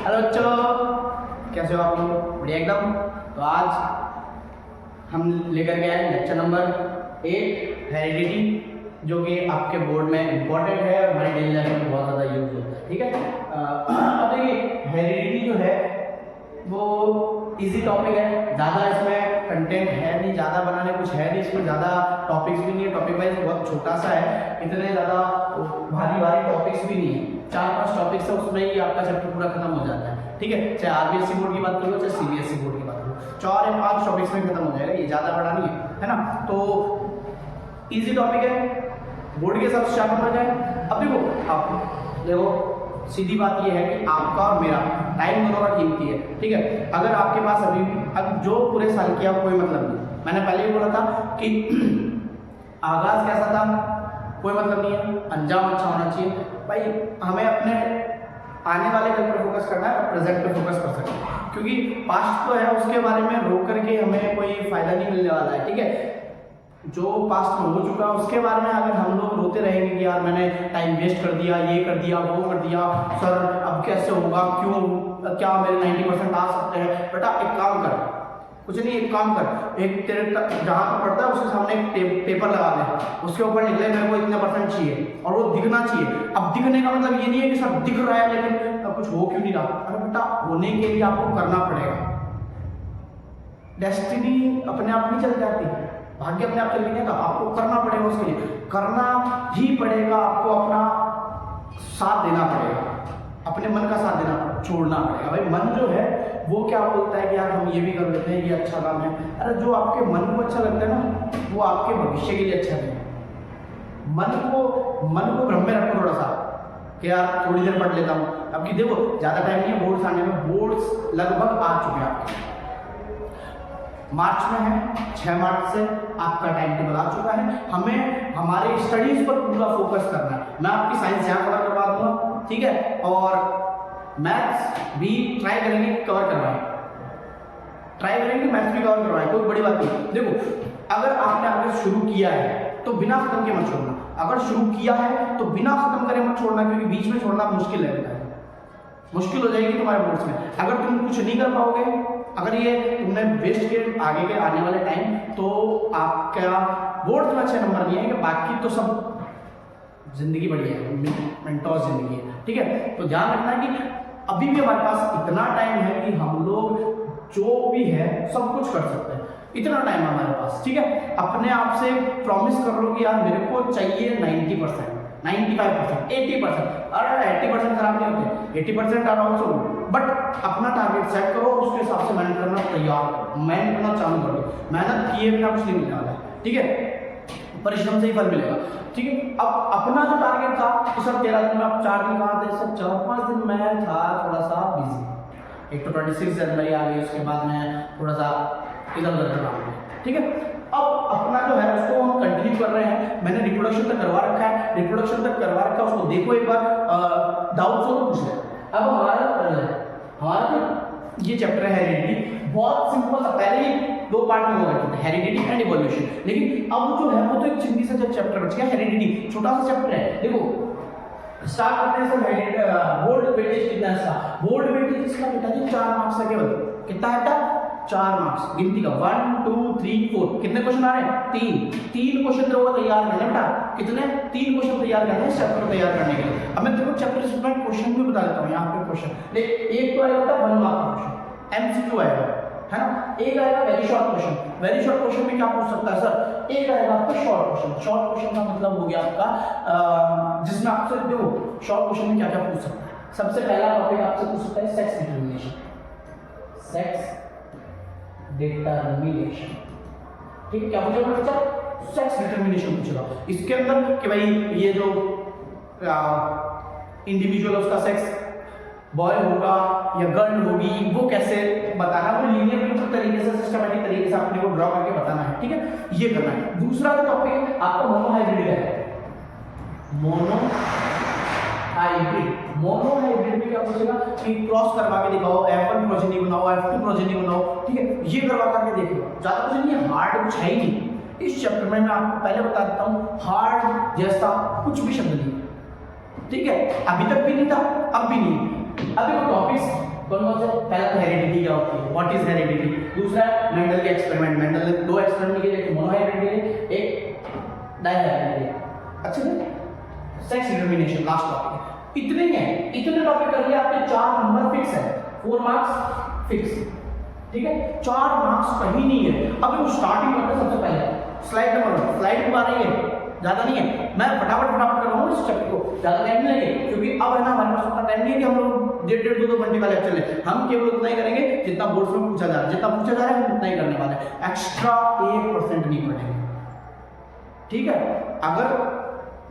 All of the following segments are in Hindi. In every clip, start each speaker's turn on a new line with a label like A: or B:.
A: हेलो बच्चों, कैसे हो आप लोग? बढ़िया एकदम। तो आज हम लेकर गए हैं लेक्चर नंबर 8 हेरिडिटी, जो कि आपके बोर्ड में इम्पोर्टेंट है और हमारी डेली लाइफ में बहुत ज़्यादा यूज होता है। ठीक है, अब देखिए हेरिडिटी जो है वो इजी टॉपिक है, ज़्यादा इसमें कंटेंट है नहीं, ज़्यादा बनाने कुछ है नहीं, इसमें ज़्यादा टॉपिक्स भी नहीं है, टॉपिक वाइज बहुत छोटा सा है, इतने ज़्यादा भारी भारी टॉपिक्स भी नहीं है। 4-5 टॉपिक्स है, उसमें ही आपका चैप्टर पूरा खत्म हो जाता है। ठीक है, चाहे आरबीएसई बोर्ड की बात करो चाहे सीबीएसई बोर्ड की बात करो, 4 या 5 टॉपिक्स में खत्म हो जाएगा, ये ज़्यादा बड़ा नहीं है ना। तो इजी टॉपिक है, बोर्ड के हिसाब से 4 नंबर जाए। अब देखो सीधी बात ये है कि आपका और मेरा टाइम दोनों का कीमती है। ठीक है, अगर आपके पास अभी भी अब जो पूरे साल किया कोई मतलब नहीं, मैंने पहले ही बोला था कि आगाज कैसा था कोई मतलब नहीं है, अंजाम अच्छा होना चाहिए। भाई हमें अपने आने वाले कल पर फोकस करना है और प्रेजेंट पे फोकस कर सकते हैं, क्योंकि पास्ट तो है उसके बारे में रोक करके हमें कोई फायदा नहीं मिलने वाला है। ठीक है, जो पास्ट में हो चुका है उसके बारे में अगर हम लोग रोते रहेंगे कि यार मैंने टाइम वेस्ट कर दिया, ये कर दिया, वो कर दिया, सर अब कैसे होगा, क्यों, क्या मेरे 90% आ सकते हैं। बेटा एक काम कर, कुछ नहीं, एक काम कर, एक तेरे जहाँ पर पढ़ता है उसके सामने एक पेपर लगा दे, उसके ऊपर निकले मेरे को इतने % चाहिए और वो दिखना चाहिए। अब दिखने का मतलब ये नहीं है कि सब दिख रहा है लेकिन कुछ हो क्यों नहीं रहा। अरे बेटा होने के लिए आपको करना पड़ेगा, डेस्टिनी अपने आप नहीं चल जाती, भाग्य अपने आप चल नहीं जाता, आपको करना पड़ेगा, उसके लिए करना ही पड़ेगा, आपको अपना साथ देना पड़ेगा, अपने मन का साथ देना छोड़ना पड़ेगा। भाई मन जो है वो क्या बोलता है कि यार हम ये भी कर लेते हैं, ये अच्छा काम है। अरे जो आपके मन को अच्छा लगता है ना वो आपके भविष्य के लिए अच्छा नहीं है। मन को भ्रम में रखो थोड़ा सा कि यार थोड़ी देर पढ़ लेता हूँ। अब की देखो ज़्यादा टाइम नहीं है बोर्ड्स आने में, बोर्ड्स लगभग आ चुके हैं आपके, मार्च में है, 6 मार्च से आपका टाइम टेबल आ चुका है। हमें हमारे स्टडीज पर पूरा फोकस करना है। मैं आपकी साइंस यहाँ कवर करवा दूंगा, ठीक है, और मैथ्स भी ट्राई करेंगे कवर करवाएं, ट्राई करेंगे मैथ्स भी कवर करवाएं, कोई बड़ी बात नहीं। देखो अगर शुरू किया है तो बिना खत्म के मत छोड़ना, अगर शुरू किया है तो बिना खत्म करे मत छोड़ना, क्योंकि बीच में छोड़ना मुश्किल है, मुश्किल हो जाएगी तुम्हारे बोर्ड्स में। अगर तुम कुछ नहीं कर पाओगे, अगर ये तुमने वेस्ट किए आगे के आने वाले टाइम, तो आपका बोर्ड्स में अच्छे नंबर नहीं आएंगे, बाकी तो सब जिंदगी बढ़िया है, मेंटोस जिंदगी है। ठीक है, तो ध्यान रखना कि अभी भी हमारे पास इतना टाइम है कि हम लोग जो भी है सब कुछ कर सकते हैं, इतना टाइम है हमारे पास। ठीक है, अपने आप से प्रॉमिस कर लो कि यार मेरे को चाहिए 90%, 95%, 80%। अरे 80% खराब नहीं होते, 80% आर ऑल्सो, बट अपना टारगेट सेट करो, उसके हिसाब से मेहनत करना तैयार करो, मेहनत करना चालू कर दो। मेहनत किए बिना कुछ नहीं मिलने वाला है। ठीक है, परिश्रम से ही फल मिलेगा। ठीक है, अब अपना जो टारगेट था कि सर 13 दिन में आप 4 दिन कहाँ थे, सर 4-5 दिन में था थोड़ा सा बिजी, एक तो 26 जनवरी आ गई, उसके बाद में थोड़ा सा इधर उधर कर रहा हूँ। ठीक है, अब अपना जो है उसको हम कंटिन्यू कर रहे हैं। मैंने रिप्रोडक्शन तक करवा रखा है, रिप्रोडक्शन तक करवा रखा है, उसको देखो एक बार, डाउट्स हो तो पूछ ले। अब हमारा ये चैप्टर है हेरिडिटी, बहुत सिंपल सा, पहले ही 2 पार्ट में हो गए हेरिडिटी एंड इवोल्यूशन, लेकिन अब जो है वो तो एक चिंदी सा चैप्टर बच गया, हेरिडिटी छोटा सा चैप्टर है। देखो स्टार्ट करते हैं सर, बोर्ड वेटेज कितना है इसका, बोर्ड वेटेज इसका बेटा जी 4 मार्क्स का, केवल कितना है, 4 मार्क्स, गिनती का 1 2 3 4, कितने क्वेश्चन आ रहे हैं, 3 क्वेश्चन तेरे को तैयार करने बेटा, कितने 3 क्वेश्चन तैयार करने हैं चैप्टर तैयार करने के लिए। अब मैं तेरे को चैप्टर से क्वेश्चन भी बता देता हूँ, यहाँ पे क्वेश्चन एक तो आएगा 1 मार्क का क्वेश्चन, एमसीक्यू आएगा, है ना, एक आएगा very short question. Very short question में क्या पूछ सकता है सर, एक आएगा आपका शॉर्ट क्वेश्चन। शॉर्ट क्वेश्चन का मतलब हो गया आपका जिसमें आपसे देखो शॉर्ट क्वेश्चन में क्या क्या पूछ सकता है। सबसे पहला टॉपिक आपसे पूछ सकता है सेक्स डिटरमिनेशन, सेक्स डिटरमिनेशन। ठीक है, क्या पूछेगा बच्चा, सेक्स डिटरमिनेशन पूछेगा। इसके अंदर कि भाई ये जो इंडिविजुअल उसका सेक्स बॉय होगा या गर्ल होगी वो कैसे बताना, वो लीनियर तरीके से सिस्टमैटिक तरीके से अपने को ड्रॉ करके बताना है। ठीक है, ये करना है। दूसरा जो टॉपिक आपका मोनोहाइब्रिड है, मोनोहाइब्रिड में क्या पूछेगा कि क्रॉस करवा के दिखाओ, F1 प्रोजेनी बनाओ, F2 प्रोजेनी बनाओ। ठीक है, ये करवा करके देखो, ज्यादा कुछ नहीं है, हार्ड कुछ है ही नहीं इस चैप्टर में। मैं आपको पहले बता देता हूँ, हार्ड जैसा कुछ भी शब्द नहीं। ठीक है, अभी तक भी नहीं था, अब भी नहीं। अभी वो टॉपिक्स व्हाट इज हेरिडिटी। दूसरा है मेंडल के एक्सपेरिमेंट, मेंडल ने 2 एक्सपेरिमेंट किए, एक मोनोहेरिडिटी है, एक डायहेरिडिटी है। अच्छा है, सेक्स डिटरमिनेशन लास्ट टॉपिक। इतने ही है, इतने टॉपिक कर लिए आपके 4 नंबर फिक्स है, 4 मार्क्स फिक्स, ठीक है। 4 मार्क्स कहीं नहीं है। अभी वो स्टार्टिंग करते हैं। सबसे पहले स्लाइड नंबर 1, स्लाइड आ रही है, ज्यादा नहीं है, मैं फटाफट कर रहा हूँ इस चैप्टर को, ज्यादा टाइम नहीं लगेगा क्योंकि अब है ना हमारे पास उतना टाइम नहीं है कि हम लोग 1.5-2 घंटे का लेक्चर ले। हम केवल उतना ही करेंगे जितना बोर्ड में पूछा जा रहा है, जितना पूछा जा रहा है हम उतना ही करने वाले हैं, एक्स्ट्रा 1% नहीं पढ़ेंगे, ठीक है। अगर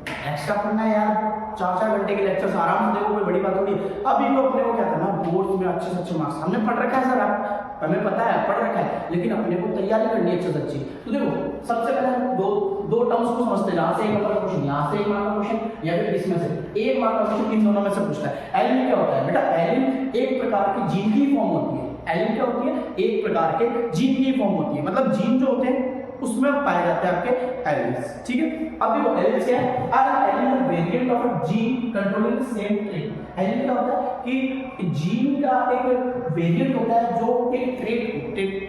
A: एक्स्ट्रा पढ़ना है यार, 4-4 घंटे के लेक्चर्स आराम से देखो, कोई बड़ी बात होगी। अभी तो अपने को क्या करना, बोर्ड में अच्छे से अच्छे मार्क्स, हमने पढ़ रखा है सर, आप हमें पता है पढ़ रखा है, लेकिन अपने को तैयारी करनी है अच्छे से अच्छी। तो देखो सबसे पहले हम दो टर्म्स को समझते हैं, यहाँ से 1 नंबर का क्वेश्चन, यहाँ से 1 मार्क का क्वेश्चन, या फिर इसमें से 1 मार्क का क्वेश्चन, इन दोनों में से पूछता है। एलिन क्या होता है बेटा? एलिन एक प्रकार की जीन की फॉर्म होती है। एलिन क्या होती है? एक प्रकार के जीन की फॉर्म होती है, मतलब जीन जो होते हैं उसमें पाए जाते हैं आपके एलिन्स, ठीक है। अब देखो एलिन्स क्या है? Are allele variant of a gene controlling same trait. Allele क्या होता है कि जीन का एक वेरिएंट होता है जो एक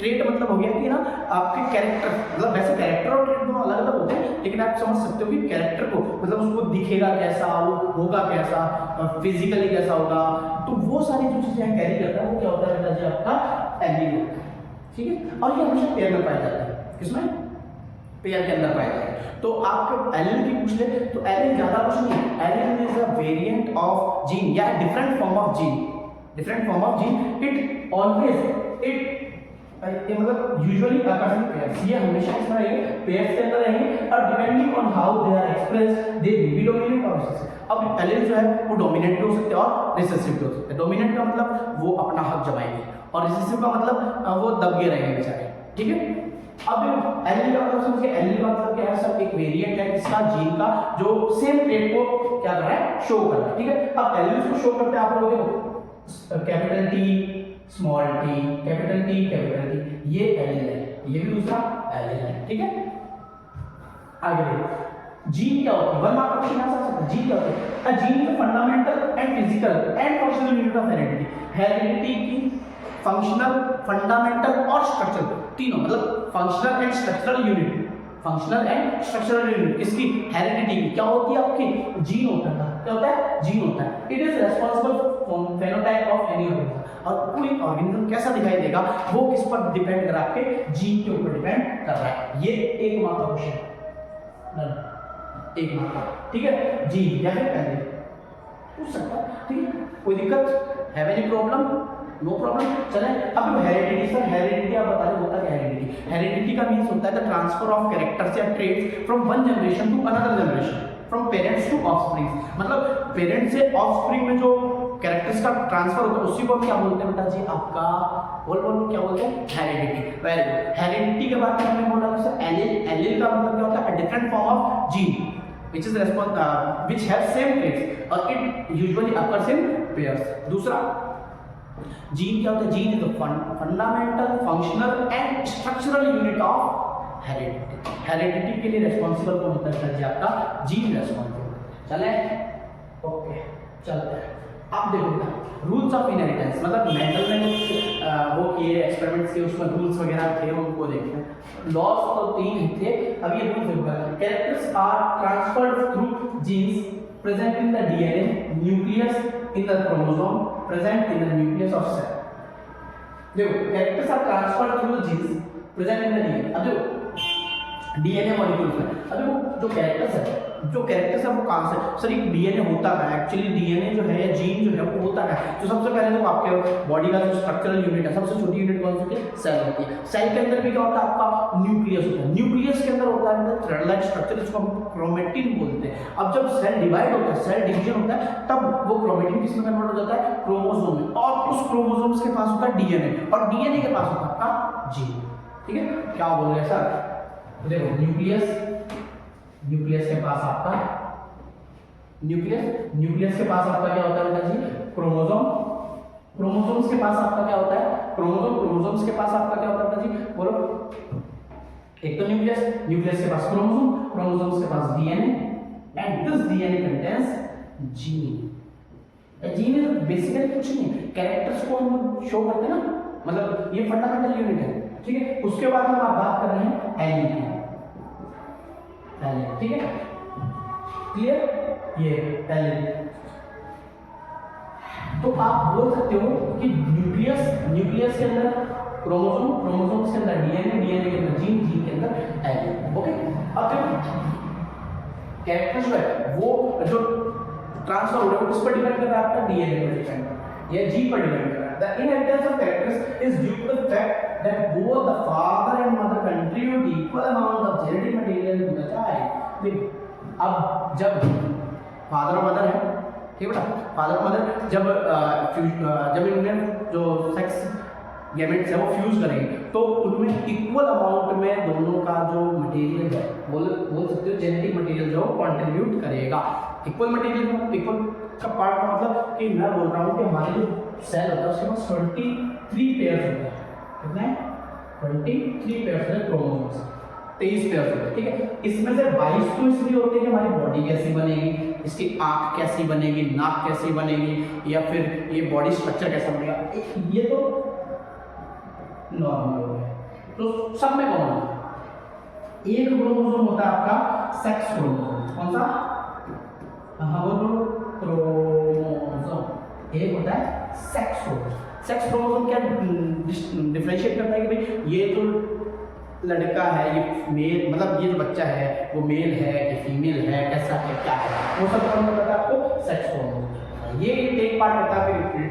A: ट्रेट मतलब हो गया कि ना आपके कैरेक्टर, मतलब वैसे कैरेक्टर और ट्रेट दोनों अलग अलग होते हैं, लेकिन आप समझ सकते हो कि कैरेक्टर को मतलब उसको दिखेगा कैसा, वो होगा कैसा, फिजिकली कैसा होगा, तो वो सारी जो चीजें कैरी करता है वो क्या होता है बेटा जी? आपका एलिन होता है, ठीक है। और ये हमेशा पेयर में पाया जाता है, किसमें? पेयर के अंदर पाया जाता है। तो आपको एलिन की पूछ ले तो एलिन ज्यादा कुछ नहीं है, allele is a variant of gene या different form of gene, different form of gene. It always it मतलब यूजुअली अकर्स इन पेयर्स, ये हमेशा इसमें रहेंगे, पेयर्स के अंदर रहेंगे, और depending on how they are expressed they will be dominant और रिसेसिव। अब एलिन जो है वो डोमिनेंट भी हो सकते हैं और रिसेसिव भी हो सकते हैं। डोमिनेंट का मतलब वो अपना हक जमाएंगे, और रिसेसिव का मतलब वो दबके रहेंगे बेचारे, ठीक है। अब एलिन का मतलब समझिए, एलिन का मतलब क्या है? सब एक वेरिएंट है इसका जीन का जो सेम ट्रेट को क्या कर रहा है? शो कर रहा है, ठीक है। अब एलिन को शो करते हैं आप लोग देखो, capital T, small T, capital T, capital T, ये एलिन है, ये भी दूसरा एलिन है, ठीक है। आगे देखो जीन क्या होती है? 1 मार्क का क्वेश्चन आ सकता है। जीन क्या होती है? A gene is fundamental and physical and functional unit of heredity. Heredity की फंक्शनल, फंडामेंटल और स्ट्रक्चरल, तीनों मतलब functional and structural unit, functional and structural unit किसकी? हेरिडिटी की। क्या होती है आपकी? जीन होता है। क्या होता है? जीन होता है। It is responsible for phenotype of any organism, और कोई ऑर्गेनिज्म कैसा दिखाई देगा वो किस पर डिपेंड कर रहा है? आपके जीन के ऊपर डिपेंड कर रहा है। ये 1 मार्क का क्वेश्चन, 1 मार्क का, ठीक है। जीन या फिर पहले पूछ सकता है, ठीक है, कोई दिक्कत? Have any problem? No problem. चले अब हेरिडिटी, सर हेरिडिटी आप बता रहे होता क्या हेरिडिटी? हेरिडिटी का मींस होता है द ट्रांसफर ऑफ कैरेक्टर्स या traits from one generation to another generation, from parents to offspring. मतलब पेरेंट्स से ऑफस्प्रिंग में जो कैरेक्टर्स का ट्रांसफर होता है उसी को हम क्या बोलते हैं बेटा जी? आपका बोल क्या बोलते हैं? हेरिडिटी। Very good. हेरिडिटी के बारे में हमने बोला कि सर एलिल, एलिल का मतलब क्या होता है? Different form of gene which is which have same traits और it usually occurs in pairs। दूसरा जीन क्या होता है? Gene is the fundamental, functional and structural unit of heredity. Heredity के लिए रिस्पांसिबल कौन होता है जी? आपका जीन रिस्पांसिबल। चले ओके चलते हैं। अब देखो रूल्स ऑफ इनहेरिटेंस, मतलब मेंडल ने वो किए एक्सपेरिमेंट्स किए, उसमें रूल्स वगैरह थे, उनको देखते। लॉस तो 3 थे, अब ये रूल्स देखो। Characters are transferred through genes present in the DNA, nucleus, in the chromosome, present in the nucleus of cell. देखो characters are transferred through the genes present in the DNA. अब देखो डीएनए मॉलिक्यूल्स में, अब देखो जो कैरेक्टर्स है वो कहाँ से? सर एक डीएनए होता है, एक्चुअली डीएनए जो है, जीन जो है वो होता है। तो सबसे पहले तो आपके बॉडी का जो स्ट्रक्चरल यूनिट है, सबसे छोटी यूनिट कौन सी होती है? सेल होती है। सेल के अंदर भी क्या होता है? आपका न्यूक्लियस होता है। न्यूक्लियस के अंदर होता है थ्रेड लाइक स्ट्रक्चर, जिसको हम क्रोमेटिन बोलते हैं। अब जब सेल डिवाइड होता है, सेल डिवीजन होता है, तब वो क्रोमेटिन किसमें कन्वर्ट हो जाता है? क्रोमोसोम में, और उस क्रोमोसोम्स के पास होता है डीएनए, और डीएनए के पास होता है आपका जीन, ठीक है। क्या बोल रहे हैं सर? देखो न्यूक्लियस के पास आपका न्यूक्लियस के पास आपका क्या होता है बेटा जी? क्रोमोसोम। क्रोमोसोम्स के पास आपका क्या होता है? क्रोमोसोम्स के पास आपका क्या होता है बेटा जी? बोलो। एक तो न्यूक्लियस के पास क्रोमोसोम्स के पास DNA, and this DNA contains gene. Gene is basically कुछ नहीं, कैरेक्टर्स को हम शो करते हैं ना, मतलब ये फंडामेंटल यूनिट है, ठीक है। उसके बाद हम आप बात कर रहे हैं एलिन की, ठीक है, क्लियर, ये एलिन। तो आप बोल सकते हो कि न्यूक्लियस के अंदर क्रोमोसोम के अंदर डीएनए के अंदर जीन के अंदर एलिन, ओके। अब देखो कैरेक्टर जो है वो जो ट्रांसफर हो रहा है उस पर डिपेंड कर रहा है, आपका डीएनए पर डिपेंड या जीन पर डिपेंड कर रहा है। The inheritance of characters is due to the fact that both the father and mother contribute equal amount of genetic material to the child. अब जब फादर और मदर है, ठीक है बेटा, फादर और मदर जब इनमें जो सेक्स गैमेट्स है वो फ्यूज करेंगे तो उनमें इक्वल अमाउंट में दोनों का जो मटेरियल है बोल सकते हो जेनेटिक मटेरियल जो कंट्रीब्यूट करेगा। इक्वल मटेरियल इक्वल का पार्ट का मतलब कि मैं बोल रहा हूँ कि हमारे जो सेल होता है उसके पास 23 पेयर्स होते हैं, कितने 23 पेयर्स है क्रोमोसोम्स, 23 पेयर्स होते हैं, ठीक है। इसमें से 22 तो इसलिए होते हैं कि हमारी बॉडी कैसी बनेगी, इसकी आंख कैसी बनेगी, नाक कैसी बनेगी, या फिर ये बॉडी स्ट्रक्चर कैसा बनेगा, ये तो नॉर्मल हो गया। तो सब में कौन है, एक क्रोमोसोम होता है आपका सेक्स क्रोमोसोम, कौन सा, हाँ बोलो, क्रोमोसोम एक होता है सेक्स क्रोमोसोम। सेक्स क्रोमोसोम क्या डिफरेंशिएट करता है कि भाई ये जो लड़का है ये मेल, मतलब ये जो बच्चा है वो मेल है कि फीमेल है, कैसा है क्या है, वो सब कौन बताता है आपको, सेक्स क्रोमोसोम। ये एक पार्ट रहता है। फिर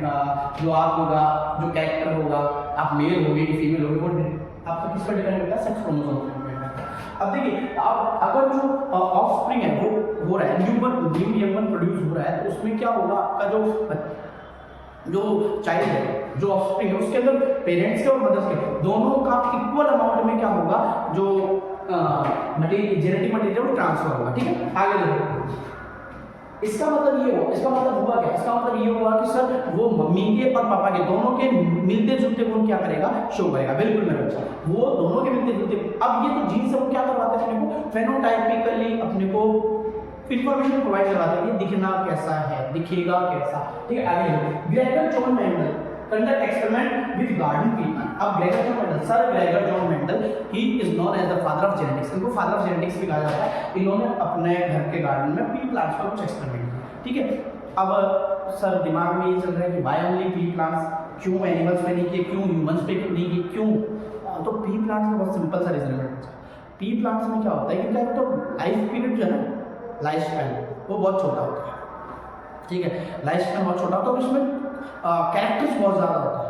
A: जो आप होगा, जो कैरेक्टर होगा, आप मेल होगे कि फीमेल होगे, वो आपका किस पर डिपेंड करता है, सेक्स क्रोमोसोम पर डिपेंड करता है। अब देखिए आप अगर जो ऑफस्प्रिंग है वो हो रहा है, न्यू यंग प्रोड्यूस हो रहा है, तो उसमें क्या होगा, आपका जो चाइल्ड है, जो ऑफस्प्रिंग है, उसके अंदर पेरेंट्स के और मदर्स के दोनों का इक्वल अमाउंट में क्या होगा, जो जेनेटिक मटेरियल वो ट्रांसफर होगा, ठीक है। आगे देखो, इसका मतलब ये हुआ, इसका मतलब हुआ क्या, इसका मतलब ये हुआ कि सर वो मम्मी के और पापा के दोनों के मिलते जुलते गुण क्या करेगा, शो करेगा। बिल्कुल मेरा बच्चा, वो दोनों के मिलते जुलते, अब ये तो जीन से वो क्या करवाते हैं अपने को, फेनोटाइपिकली अपने को इंफॉर्मेशन प्रोवाइड करवाते हैं, दिखना कैसा है, दिखेगा कैसा, ठीक है। आगे Gregor John Mendel conduct experiment with garden pea plant। अब Gregor John Mendel, sir Gregor John Mendel, he is known as the father of genetics, इनको फादर ऑफ जेनेटिक्स भी कहा जाता है। इन्होंने अपने घर के गार्डन में पी प्लांट्स पर कुछ एक्सपेरिमेंट किया, ठीक है। अब सर दिमाग में ये चल रहा है कि वाई ओनली पी प्लांट्स, क्यों एनिमल्स पे नहीं किए, क्यों ह्यूमंस पे नहीं किए, क्यों, तो पी प्लांट्स का बहुत सिंपल सा रीजन है। पी प्लांट्स में क्या होता है कि क्या तो लाइफ पीरियड जो है ना, लाइफ स्पैन वो बहुत छोटा होता है, ठीक है, लाइफ स्पैन बहुत छोटा होता है, उसमें कैरेक्टर्स बहुत ज़्यादा होता है,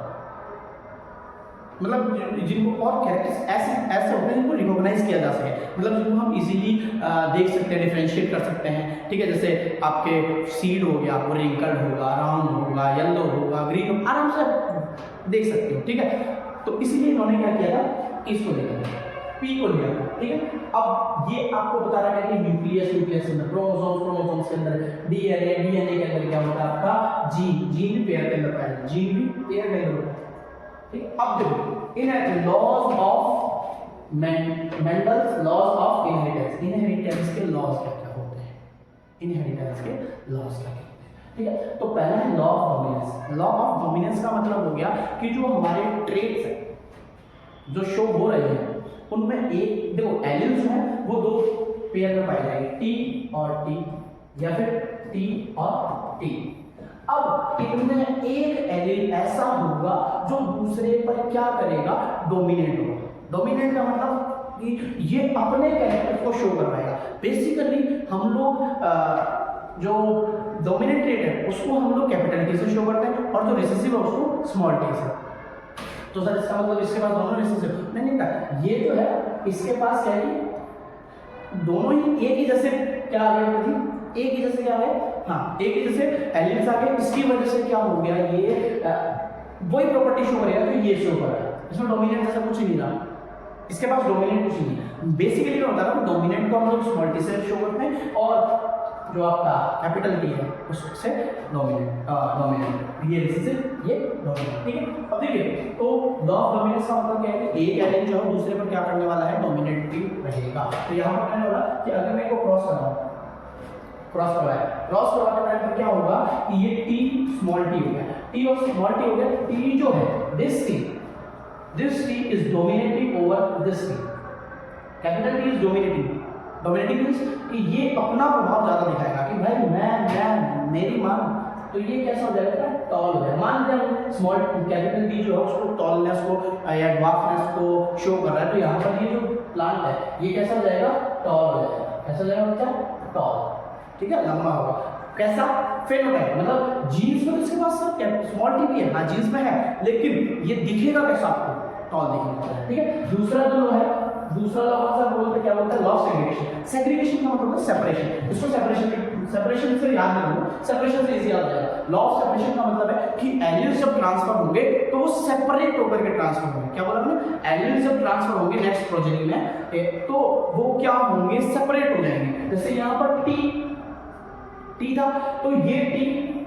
A: मतलब जिनको और कैरेक्टर्स ऐसे होते हैं जिनको रिकॉग्नाइज किया जा सके, मतलब जिनको हम इजीली देख सकते हैं, डिफरेंशिएट कर सकते हैं, ठीक है। जैसे आपके सीड हो गया, वो रिंकल्ड होगा, राउंड होगा, येलो होगा, ग्रीन होगा, आराम से देख सकते हो, ठीक है। तो इसीलिए इन्होंने क्या किया था, इसको देखा था, पी को लिया था, ठीक है। अब ये आपको बता रहा है कि न्यूक्लियस के अंदर, क्रोमोसोम्स के अंदर डीएनए के अंदर क्या होता है आपका, जीन पेयर के अंदर पाया, जीन भी पेयर के अंदर होता है, ठीक। अब देखो इन laws of Mendel's laws of inheritance के लॉज क्या क्या होते हैं, इनहेरिटेंस के लॉज क्या क्या होते हैं, ठीक है। तो पहला है law of dominance. Law of dominance का मतलब हो गया कि जो हमारे ट्रेट्स है जो शो हो रहे हैं उनमें एक देखो एलिल्स हैं वो दो पेयर में पाए जाएंगे, टी और टी, या फिर टी और टी। अब इनमें एक एलील ऐसा होगा जो दूसरे पर क्या करेगा, डोमिनेट होगा। डोमिनेट का मतलब कि ये अपने कैरेक्टर को शो करवाएगा। बेसिकली हम लोग जो डोमिनेंट ट्रेट है उसको हम लोग कैपिटल टी से शो करते हैं और जो रिसेसिव है उसको स्मॉल टी से। तो सर इसका मतलब इसके पास दोनों रिसेसिव नहीं था, ये जो है इसके पास क्या है, दोनों ही एक ही जैसे क्या आ गया थी, एक ही जैसे क्या है, हाँ एक ही जैसे एलिमेंट्स आ गए, इसकी वजह से क्या हो गया, ये वही प्रॉपर्टी शो करेगा जो ये शो कर रहा है। इसमें डोमिनेंट जैसा कुछ नहीं रहा, इसके पास डोमिनेंट कुछ नहीं है। बेसिकली क्या होता है ना, डोमिनेंट को हम लोग स्मॉल टी से शो करते हैं और जो आपका कैपिटल टी है उससे डोमिनेंट ये रिसेसिव ये डोमिनेंट, ठीक है। अब देखिए तो लॉ ऑफ डोमिनेंस का मतलब क्या है कि एक एलिमेंट जो है दूसरे पर क्या करने वाला है, डोमिनेंटली रहेगा। तो यहाँ पर कहने वाला कि अगर मैं इसको क्रॉस करवाऊं, क्रॉस करवाने टाइम पर क्या होगा कि ये टी स्मॉल टी हो गया, टी और स्मॉल टी हो गया, टी जो है this T this T is dominating over this T, capital T is dominating. Dominating means कि ये अपना प्रभाव ज्यादा दिखाएगा कि भाई मैं मेरी मान, तो ये कैसा हो जाएगा, टॉल हो जाएगा। मान लीजिए स्मॉल कैपिटल टी जो है उसको टॉलनेस को या ड्वार्फनेस को शो कर रहा है, तो यहाँ पर ये जो प्लांट है ये कैसा हो जाएगा, टॉल हो जाएगा। कैसा हो जाएगा बच्चा, टॉल, ठीक है, लंबा होगा। कैसा, फेनोटाइप, मतलब जीन्स में इसके पास स्मॉल टी भी है, हाँ जीन्स में है, लेकिन ये दिखेगा कैसा आपको, टॉल दिखेगा, ठीक है। दूसरा जो है, दूसरा लॉ कौन सा बोलते, क्या बोलते हैं, लॉ ऑफ सेग्रीगेशन। सेग्रीगेशन का मतलब है सेपरेशन, इसको सेपरेशन से याद रखो, सेपरेशन से इजी याद आ जाएगा। लॉ ऑफ सेपरेशन का मतलब है कि एलियंस जब ट्रांसफर होंगे तो वो सेपरेट होकर के ट्रांसफर होंगे। क्या बोला हमने, एलियंस जब ट्रांसफर होंगे नेक्स्ट प्रोजेनी में तो वो क्या होंगे, सेपरेट हो जाएंगे। जैसे यहाँ पर टी था, तो ये टी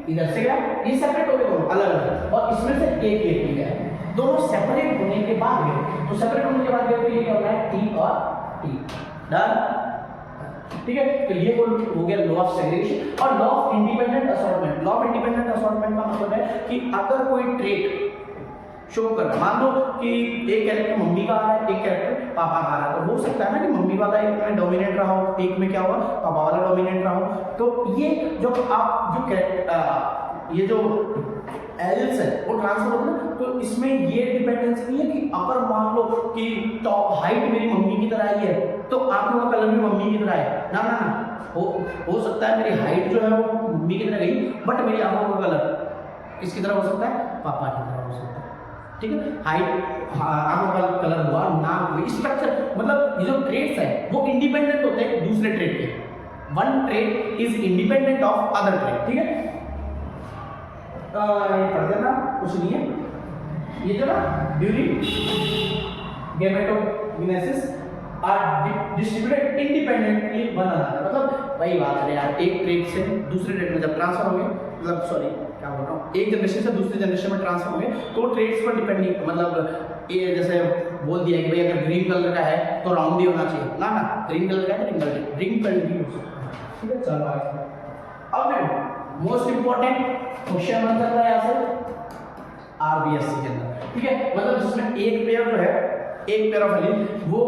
A: इधर से गया, ये सेपरेट हो गए अलग अलग, और इसमें से एक टी गया, दोनों सेपरेट होने के बाद गए, तो सेपरेट होने के बाद गए तो ये क्या होगा, टी और टी, डन, ठीक है। तो ये हो गया लॉ ऑफ सेग्रीगेशन। और law of independent assortment. Law of independent assortment का मतलब है कि अगर कोई ट्रेट शो कर रहा है, मान लो कि एक कैरेक्टर मम्मी का आ रहा है, एक कैरेक्टर पापा का आ रहा है, तो हो सकता है ना कि मम्मी वाला एक में डोमिनेट रहा हो, एक में क्या हुआ, पापा वाला डोमिनेट रहा हो। तो ये जो आप जो ये जो एल्स है वो ट्रांसफर होता है ना, तो इसमें ये डिपेंडेंसी नहीं है कि अगर मान लो कि टॉप हाइट मेरी मम्मी की तरह ही है तो आंखों का कलर भी मम्मी की तरह है, ना ना ना, हो सकता है मेरी हाइट जो है वो मम्मी की तरह गई, बट मेरी आंखों का कलर किसकी तरह हो सकता है, पापा की तरह हो सकता है, ठीक है। हाइट, आंखों का कलर हुआ, नाक हुई, स्ट्रक्चर, मतलब ये जो ट्रेट्स है वो इंडिपेंडेंट होते हैं दूसरे ट्रेट के। One trait is independent of other trait, ठीक है। ये पढ़ देना, कुछ नहीं है। ये जो ना during gametogenesis are distributed independently one another, मतलब वही बात है यार, एक ट्रेट से दूसरे ट्रेट में जब ट्रांसफर होंगे, मतलब सॉरी क्या बोल रहा हूँ, एक जनरेशन से दूसरी जनरेशन में ट्रांसफर होंगे तो ट्रेट्स पर डिपेंड नहीं, मतलब ये जैसे बोल दिया कि भाई अगर ग्रीन कलर का है तो राउंड ही होना चाहिए, ना ना, ग्रीन कलर का है तो रिंकल्ड भी हो सकता है, ठीक है। चलो आगे, अब देखो मोस्ट इंपॉर्टेंट क्वेश्चन बन सकता है यहाँ से आरबीएससी के अंदर, ठीक है। मतलब जिसमें एक पेयर जो है, एक पेयर ऑफ एलिमेंट, वो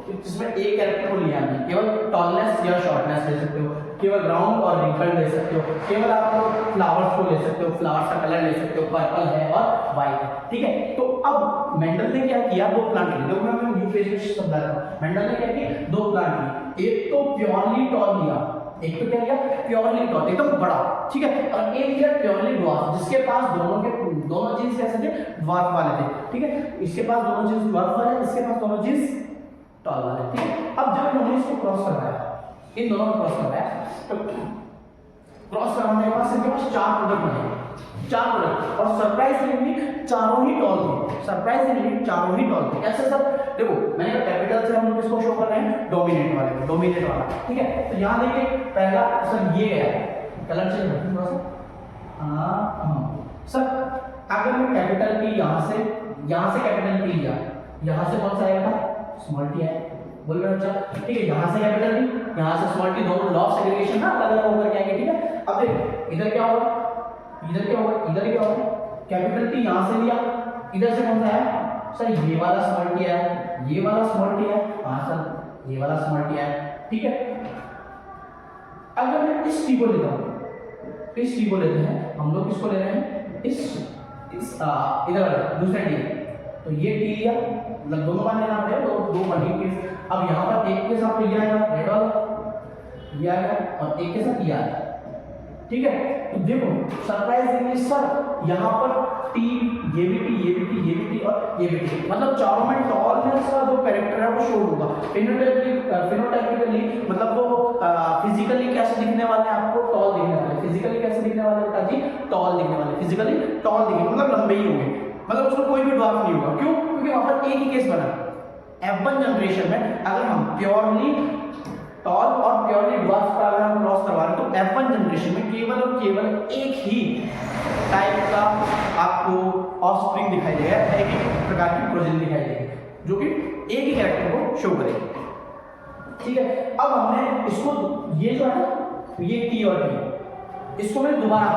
A: जिसमें एक कैरेक्टर को लिया नहीं, केवल टॉलनेस या शॉर्टनेस ले सकते हो, केवल राउंड और रिंकल्ड ले सकते हो, केवल आप फ्लावर्स को ले सकते हो, फ्लावर्स का कलर ले सकते हो, पर्पल है और वाइट है, ठीक है। तो अब मेंडल ने क्या किया, दो प्लांट लिए, देखो मैं न्यू पेज में समझा रहा हूँ। मेंडल ने क्या किया, दो प्लांट लिए, एक तो प्योरली टॉल लिया, एक तो क्या लिया, प्योरली टॉल एकदम बड़ा, ठीक है, और एक लिया प्योरली ड्वार्फ, जिसके पास दोनों जीन्स कैसे थे, ड्वार्फ वाले थे, ठीक है। इसके पास दोनों जीन्स ड्वार्फ वाले, इसके पास दोनों जीन्स टॉल वाले, ठीक है। अब जब इन्होंने इसको क्रॉस करवाया, इन दोनों को क्रॉस करवाया, तो क्रॉस करवाने के बाद इनके पास चार प्रोडक्ट बने, चार प्रोडक्ट, और सरप्राइजिंगली चारों ही टॉल थे, सरप्राइजिंगली चारों ही टॉल थे। कैसे सर, देखो मैंने कैपिटल से हम लोग इसको शो कर रहे हैं डोमिनेट वाले, डोमिनेट वाला, ठीक है। तो यहाँ देखिए पहला सर ये गया, कलर चेंज करते थोड़ा सा, हाँ सर, अगर मैं कैपिटल टी यहाँ से कैपिटल टी लिया, यहाँ से कौन सा आएगा, स्मॉल टी है, बोल रहे हो अच्छा, ठीक है। यहाँ से कैपिटल टी, यहाँ से स्मॉल टी, दोनों लॉ ऑफ सेग्रीगेशन ना अलग अलग होकर के आएंगे, ठीक है। अब देख इधर क्या होगा, इधर क्या होगा, इधर क्या होगा, कैपिटल टी यहाँ से लिया, इधर से कौन सा है सर, ये वाला स्मॉल टी है, ये वाला स्मॉल टी है, हाँ सर ये वाला स्मॉल टी है, ठीक है। अगर मैं इस टी को लेता हूँ, इस टी को लेते हैं हम लोग, किसको ले रहे हैं, इस इधर वाला दूसरा टी, तो ये टी लिया, मतलब दोनों बार लेना पड़ेगा, दो बड़ी केस। अब यहाँ पर एक के साथ ये आएगा रेड वाला, ये आएगा, और एक के साथ ये आएगा, ठीक है। तो देखो सरप्राइजिंगली सर यहाँ पर टी, ये भी टी, ये भी टी, ये भी टी और ये भी टी, मतलब चारों में टॉलनेस का जो कैरेक्टर है वो शो होगा। फिनोटाइपिकली मतलब वो फिजिकली कैसे दिखने वाले हैं, आपको टॉल दिखने वाले, फिजिकली कैसे दिखने वाले बेटा जी, टॉल दिखने वाले, फिजिकली टॉल दिखने मतलब लंबे ही होंगे, मतलब उसमें कोई भी ड्वार्फ नहीं होगा। क्यों, क्योंकि वहां पर एक ही केस बना, F1 जनरेशन में अगर हम प्योरली टॉल और प्योरली ड्वार्फ का अगर हम क्रॉस करवा रहे हैं तो F1 जनरेशन में केवल और केवल एक ही टाइप का आपको ऑफस्प्रिंग दिखाई देगा, एक ही प्रकार की प्रोजेनी दिखाई देगी, जो कि एक ही कैरेक्टर को शो करेगी, ठीक है। अब हमने इसको, ये जो है ना, ये टी और टी, इसको मैं दोबारा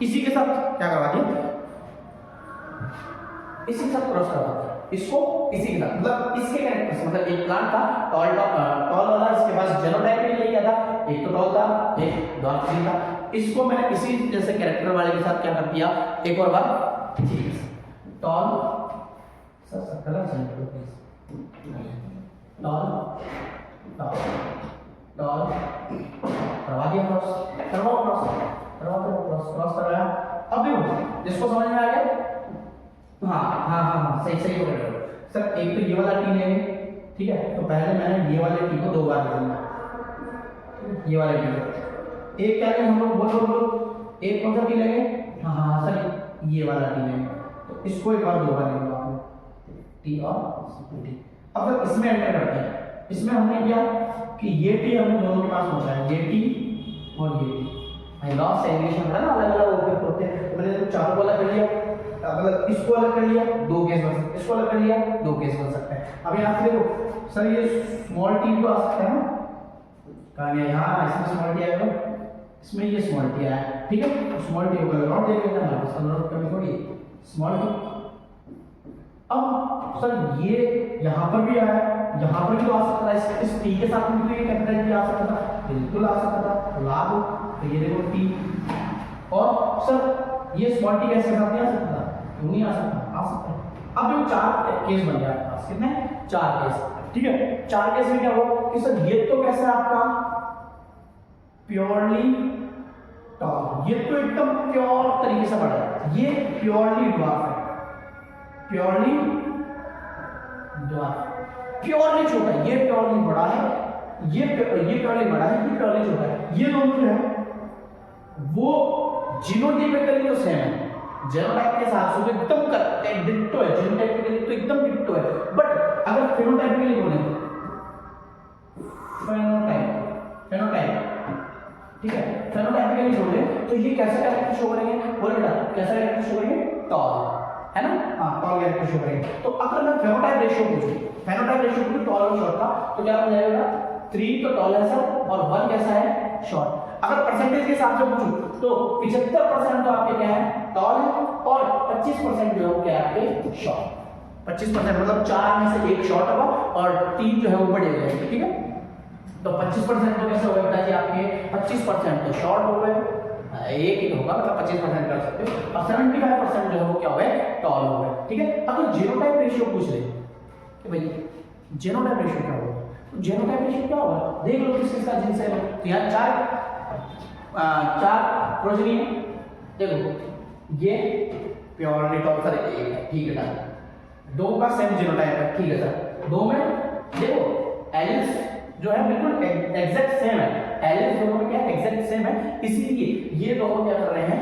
A: इसी के साथ क्या करवा दिया, इसी के साथ क्रॉस करवा दिया, इसको इसी के साथ मतलब इसके कैरेक्टर्स मतलब एक प्लांट था टॉल वाला, इसके पास जेनोटाइप में ले गया था, एक तो टॉल था एक ड्वार्फ ट्री था, इसको मैंने इसी जैसे कैरेक्टर वाले के साथ क्या कर दिया एक और बार टॉल सर कलर चेंज करो प्लीज, टॉल करवा दिया क्रॉस, क्रॉस कराया। अब देखो जिसको समझ में आ गया हाँ सही पकड़ रहे हो सर। एक तो ये वाला टी लेंगे, ठीक है, तो पहले मैंने ये वाले टी को 2 बार लिखूंगा, ये वाले टी को एक क्या लेंगे हम लोग बोलो एक कौन सा टी लेंगे, हाँ सर ये वाला टी लेंगे, तो इसको एक बार 2 बार लेंगे आपने टी और टी। अब सर इसमें एंटर करते हैं, इसमें हमने किया कि ये टी हमने दोनों के पास पहुंचा है, ये टी और ये टी, लॉस सेग्रीगेशन है ना, अलग अलग होते हैं, मैंने तो चारों वाला कर लिया, मतलब इसको अलग कर लिया 2 केस बन सकते हैं, इसको अलग कर लिया 2 केस बन सकते हैं। अब यहाँ से देखो सर ये स्मॉल टी को आ सकता है ना, कहाँ गया यहाँ, इसमें स्मॉल टी आएगा, इसमें ये स्मॉल टी आया, ठीक है, स्मॉल टी को कलर आउट दे देना है, उसका कलर आउट कभी थोड़ी स्मॉल टी। अब सर ये यहाँ पर भी आया, यहाँ पर भी तो आ सकता था, इस टी के साथ में भी ये कैपिटल टी आ सकता था, बिल्कुल आ सकता था, ला दो तो ये देखो टी। और सर ये स्मॉल टी कैसे साथ नहीं आ सकता, क्यों नहीं आ सकता, आ सकता है। अब ये 4 केस बन गया आपके पास, कितने 4 केस, ठीक है। 4 केस में क्या हुआ कि सर ये तो कैसा है आपका प्योरली टॉल, ये तो एकदम प्योर तरीके से बढ़ा है, ये प्योरली ड्वार्फ है, प्योरली ड्वार्फ, प्योरली छोटा है, ये प्योरली बड़ा है, ये प्योरली बड़ा है, ये प्योरली छोटा है। ये दोनों जो है वो जीनोटाइपिकली तो सेम है, जेनोटाइप के साथ तो एकदम डिट्टो है, जीनोटाइपिकली तो एकदम डिट्टो है, बट अगर फेनोटाइपिकली बोले फेनोटाइप ठीक है, फेनोटाइपिकली बोले तो ये कैसा कैरेक्टर शो करेंगे, बोले बेटा कैसा कैरेक्टर शो करेंगे, टॉल है ना, हाँ टॉल कैरेक्टर शो करेंगे। तो अगर मैं फेनोटाइप रेशियो पूछूं टॉल और शॉर्ट का, तो क्या हो जाएगा 3 तो टॉल है सर और 1 कैसा है शॉर्ट। अगर परसेंटेज के हिसाब से पूछूं तो 75% तो आपके क्या है टॉल है और 25% जो है वो क्या है आपके शॉर्ट। 25% मतलब 4 में से 1 शॉर्ट होगा और 3 जो है वो बड़े हो जाएंगे, ठीक है। तो 25% तो कैसे हो गए बेटा जी आपके 25% तो शॉर्ट हो गए, एक ही तो होगा मतलब 25% कर सकते हो, और 75% जो है वो क्या हो गए टॉल हो गए, ठीक है। अगर जीनोटाइप रेशियो पूछ ले कि भाई जीनोटाइप रेशियो क्या होगा, तो जीनोटाइप रेशियो क्या होगा देख लो किस किसका जीन से, तो यहाँ 4 प्रोजेनी है, देखो ये प्योरली टॉल सर एक है, ठीक है ना, 2 का सेम जीनोटाइप है, ठीक है सर। 2 में देखो एलिस जो है बिल्कुल एग्जैक्ट सेम है, एलिस दोनों में क्या एग्जैक्ट सेम है, इसीलिए ये दोनों क्या कर रहे हैं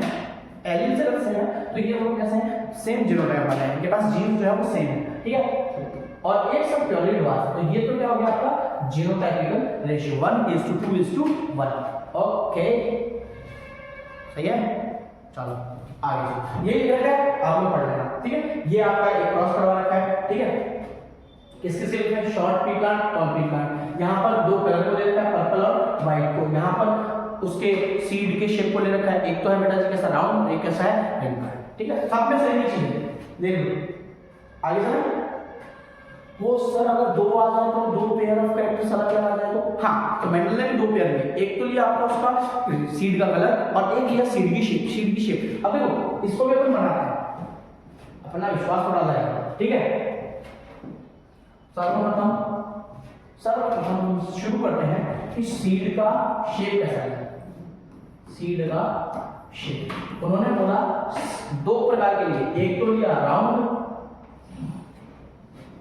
A: एलिस से सेम है, तो ये दोनों कैसे हैं सेम जीनोटाइप वाले हैं, इनके पास जीन जो है वो सेम है, ठीक है। और एक सब प्योरली ड्वार्फ, तो ये तो क्या हो गया आपका जीनोटाइपिकल रेशियो 1:2:1, ओके सही है। चलो आगे ये लिखा है आप लोग पढ़ लेना, ठीक है। ये आपका एक क्रॉस करवा रखा है, ठीक है, किसके से लिखा है short P plant tall P plant, यहाँ पर 2 कलर को दे रखा है पर्पल और व्हाइट को, यहाँ पर उसके सीड के शेप को ले रखा है, एक तो है बेटा जी कैसा राउंड, एक कैसा है रिंग, ठीक है, सब में सेम ही चीज है, देख लो आगे चलो। वो सर अगर 2 आ जाए तो 2 पेयर ऑफ कैरेक्टर्स अलग अलग आ जाए तो, हाँ तो मेंडल ने भी 2 पेयर लिए, एक तो लिया आपका उसका सीड का कलर और एक लिया सीड की शेप। अब देखो इसको भी अपन बनाते हैं, अपना विश्वास थोड़ा लाएगा, ठीक है। सर्वप्रथम शुरू करते हैं कि सीड का शेप कैसा है, सीड का शेप उन्होंने बोला 2 प्रकार के लिए, एक तो लिया राउंड,